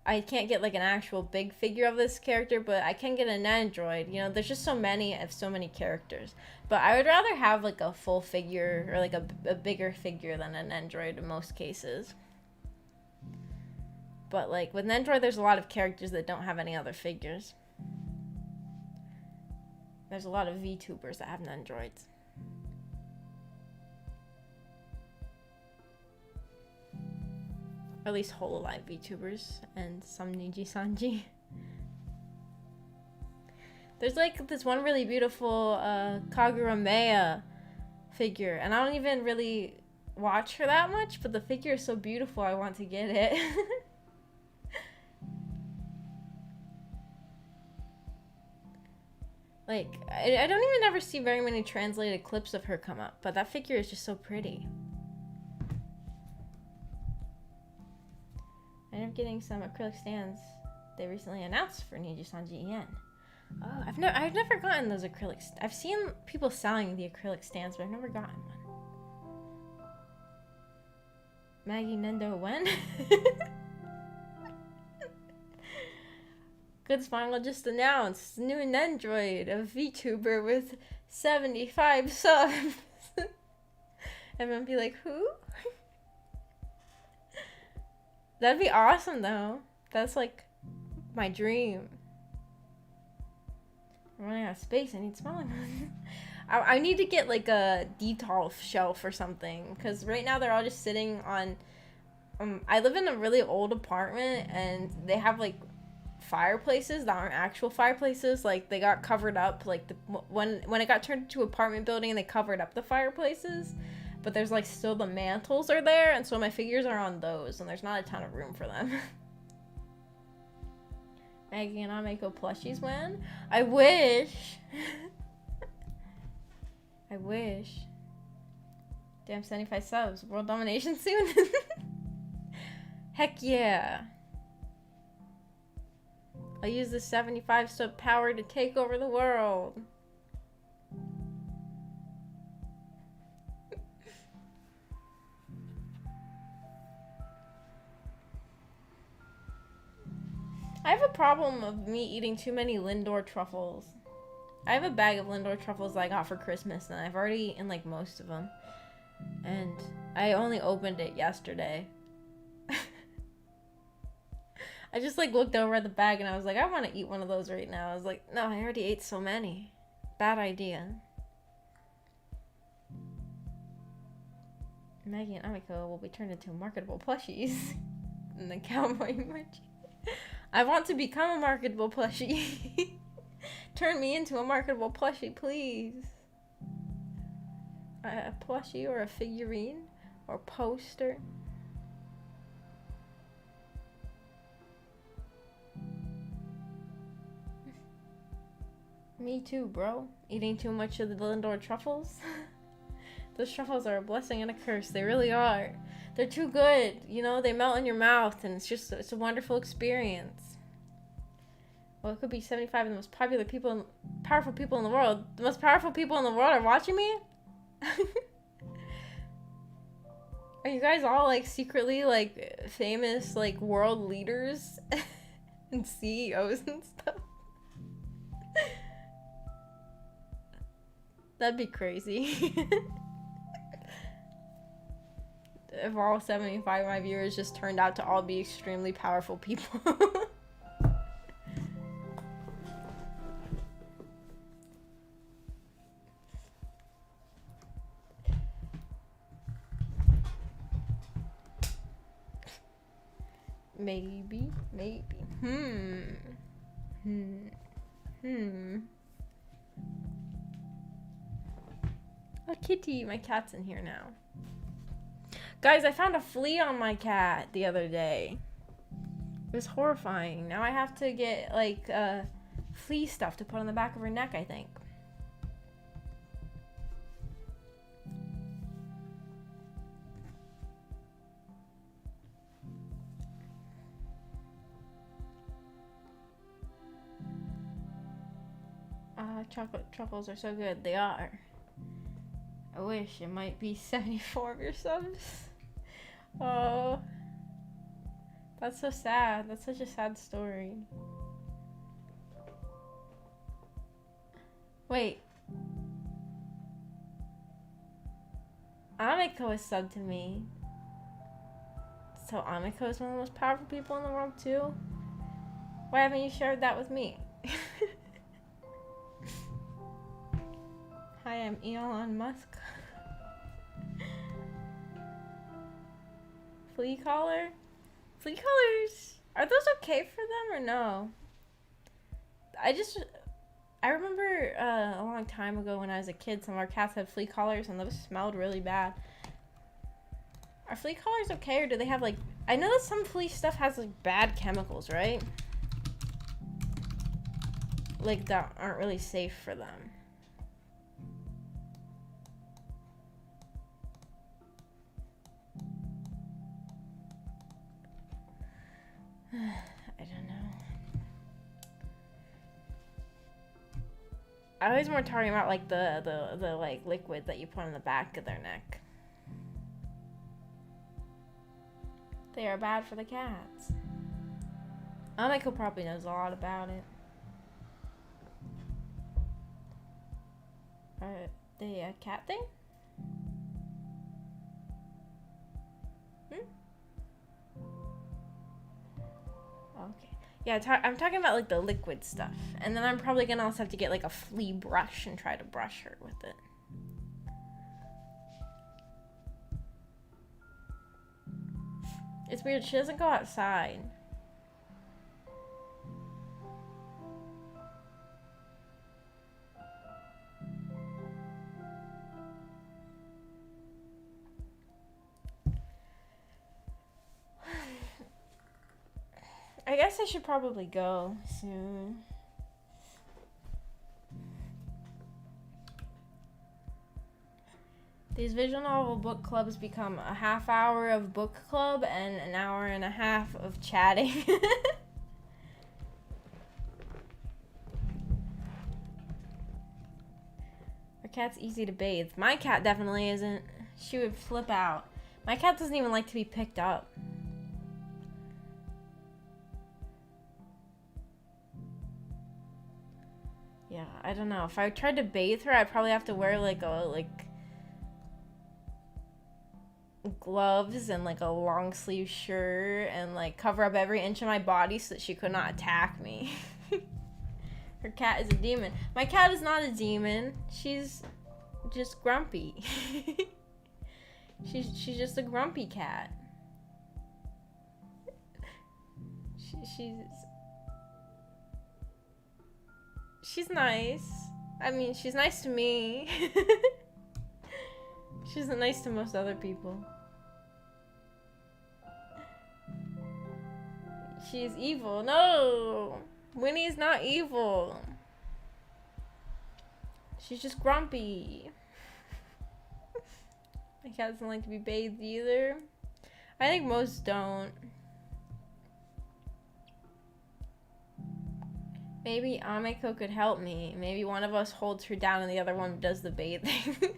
I can't get like an actual big figure of this character, but I can get a Nendroid. You know, there's just so many of so many characters. But I would rather have like a full figure or like a bigger figure than a Nendroid in most cases. But like with Nendroid, there's a lot of characters that don't have any other figures. There's a lot of VTubers that have Nendroids. Or at least Hololive VTubers and some Niji Sanji. There's like this one really beautiful Kagura Mea figure, and I don't even really watch her that much, but the figure is so beautiful I want to get it. Like, I don't even ever see very many translated clips of her come up, but that figure is just so pretty. I ended up getting some acrylic stands they recently announced for Niji-san GEN. Oh, I've never gotten those acrylics. I've seen people selling the acrylic stands, but I've never gotten one. Maggie Nendo when? Good Smile just announced new Nendroid, a VTuber with 75 subs. Everyone be like, who? That'd be awesome though. That's like my dream. I'm running out of space. I need smaller ones. I need to get like a detail shelf or something, because right now they're all just sitting on. I live in a really old apartment, and they have like fireplaces that aren't actual fireplaces. Like they got covered up. Like when it got turned into an apartment building, they covered up the fireplaces, but there's like still the mantles are there, and so my figures are on those, and there's not a ton of room for them. Maggie and Ameko plushies win? I wish. I wish. Damn, 75 subs. World domination soon? Heck yeah. I'll use the 75 sub power to take over the world. I have a problem of me eating too many Lindor truffles. I have a bag of Lindor truffles that I got for Christmas, and I've already eaten like most of them. And I only opened it yesterday. I just like looked over at the bag and I was like, I want to eat one of those right now. I was like, no, I already ate so many. Bad idea. Maggie and Amiko will be turned into marketable plushies. And the cowboy emoji. I want to become a marketable plushie. Turn me into a marketable plushie, please. A plushie or a figurine or poster. Me too, bro. Eating too much of the Lindor truffles. Those truffles are a blessing and a curse. They really are. They're too good. You know, they melt in your mouth, and it's a wonderful experience. Well, it could be 75 of the most powerful people in the world. The most powerful people in the world are watching me? Are you guys all, like, secretly, like, famous, like, world leaders and CEOs and stuff? That'd be crazy. If all 75 of my viewers just turned out to all be extremely powerful people. Maybe. Oh, Kitty, my cat's in here now. Guys, I found a flea on my cat the other day. It was horrifying. Now I have to get, like, flea stuff to put on the back of her neck, I think. Chocolate truffles are so good. They are. I wish it might be 74 of your subs. Oh. That's so sad. That's such a sad story. Wait. Amiko is subbed to me. So Amiko is one of the most powerful people in the world too? Why haven't you shared that with me? Hi, I'm Elon Musk. Flea collar? Flea collars, are those okay for them or no? I remember a long time ago when I was a kid, some of our cats had flea collars and those smelled really bad. Are flea collars okay, or do they have like... I know that some flea stuff has like bad chemicals, right? Like that aren't really safe for them. I don't know. I was more talking about like the like liquid that you put on the back of their neck. They are bad for the cats. Amiko probably knows a lot about it. Are they a cat thing? Okay. Yeah, I'm talking about like the liquid stuff. And then I'm probably gonna also have to get like a flea brush and try to brush her with it. It's weird, she doesn't go outside. I guess I should probably go soon. These visual novel book clubs become a half hour of book club and an hour and a half of chatting. Our cat's easy to bathe. My cat definitely isn't. She would flip out. My cat doesn't even like to be picked up. Yeah, I don't know. If I tried to bathe her, I'd probably have to wear like gloves and like a long sleeve shirt and like cover up every inch of my body so that she could not attack me. Her cat is a demon. My cat is not a demon. She's just grumpy. She's just a grumpy cat. She's nice. I mean, she's nice to me. She isn't nice to most other people. She's evil. No! Winnie's not evil. She's just grumpy. My cat doesn't like to be bathed either. I think most don't. Maybe Ameko could help me. Maybe one of us holds her down and the other one does the bathing.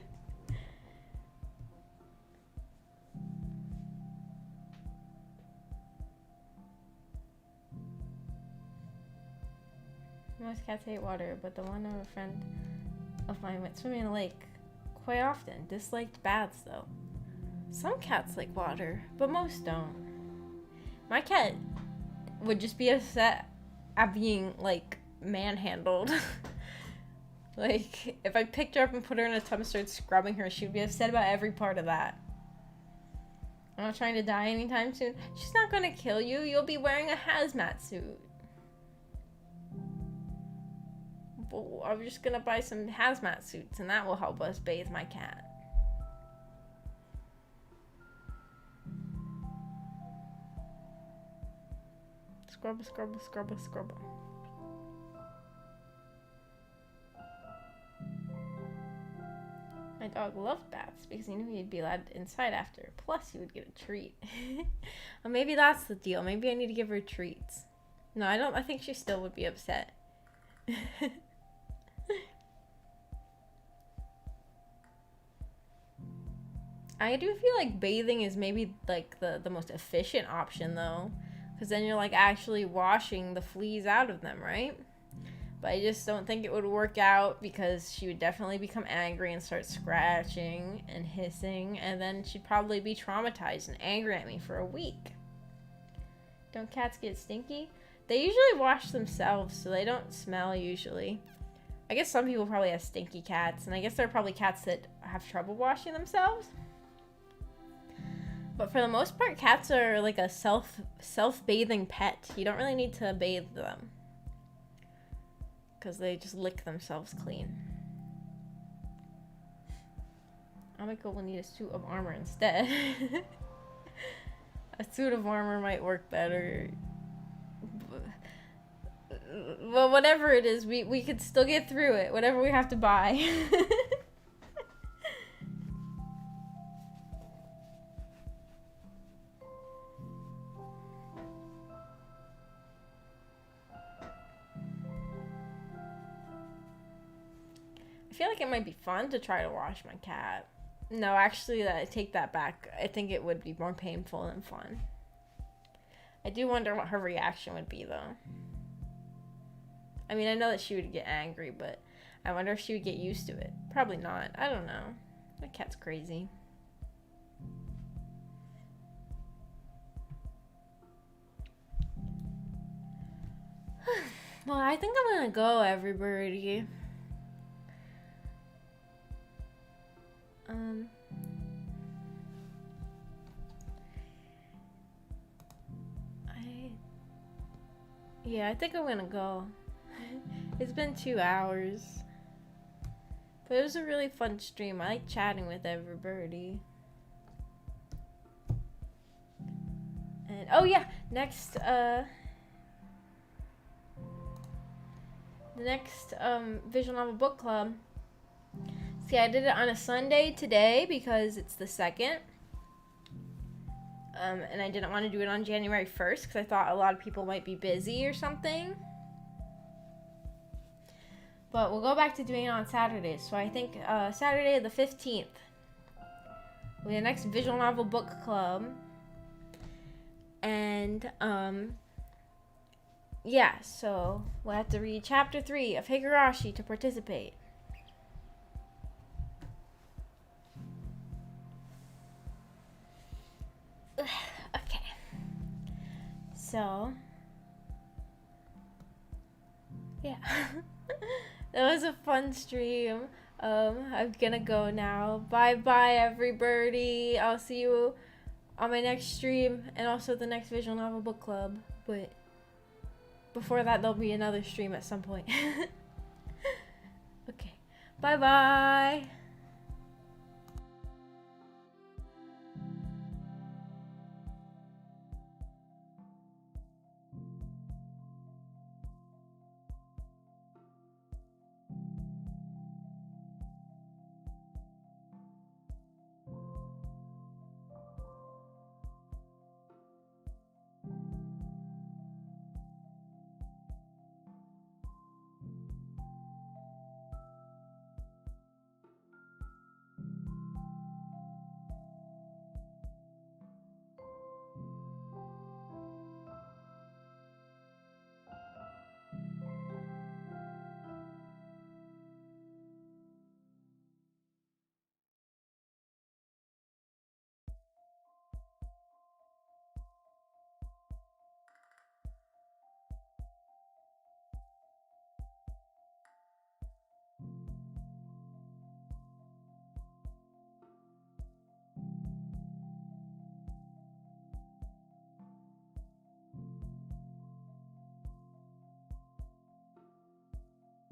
Most cats hate water, but the one of a friend of mine went swimming in a lake quite often. Disliked baths, though. Some cats like water, but most don't. My cat would just be upset at being, like, manhandled. Like, if I picked her up and put her in a tub and started scrubbing her, she would be upset about every part of that. I'm not trying to die anytime soon. She's not gonna kill you. You'll be wearing a hazmat suit. I'm just gonna buy some hazmat suits and that will help us bathe my cat. Scrubba, scrubba, scrubba, scrubba. My dog loved baths because he knew he'd be allowed inside after. Plus, he would get a treat. Well, maybe that's the deal. Maybe I need to give her treats. No, I don't. I think she still would be upset. I do feel like bathing is maybe like the most efficient option though, because then you're like actually washing the fleas out of them, right? But I just don't think it would work out because she would definitely become angry and start scratching and hissing, and then she'd probably be traumatized and angry at me for a week. Don't cats get stinky? They usually wash themselves, so they don't smell usually. I guess some people probably have stinky cats, and I guess there are probably cats that have trouble washing themselves. But for the most part, cats are like a self-bathing pet. You don't really need to bathe them, because they just lick themselves clean. Amiko will need a suit of armor instead. A suit of armor might work better. Well, whatever it is, we could still get through it. Whatever we have to buy. I feel like it might be fun to try to wash my cat. No, actually, I take that back. I think it would be more painful than fun. I do wonder what her reaction would be, though. I mean, I know that she would get angry, but I wonder if she would get used to it. Probably not. I don't know. That cat's crazy. Well, I think I'm gonna go, everybody. Yeah, I think I'm gonna go. It's been 2 hours. But it was a really fun stream. I like chatting with everybody. And oh yeah, the next visual novel book club. See, I did it on a Sunday today because it's the 2nd. And I didn't want to do it on January 1st because I thought a lot of people might be busy or something. But we'll go back to doing it on Saturdays. So I think Saturday the 15th will be the next visual novel book club. And yeah, so we'll have to read chapter 3 of Higurashi to participate. Okay. So yeah. That was a fun stream. I'm gonna go now. Bye bye, everybody. I'll see you on my next stream and also the next visual novel book club. But before that, there'll be another stream at some point. Okay. Bye bye.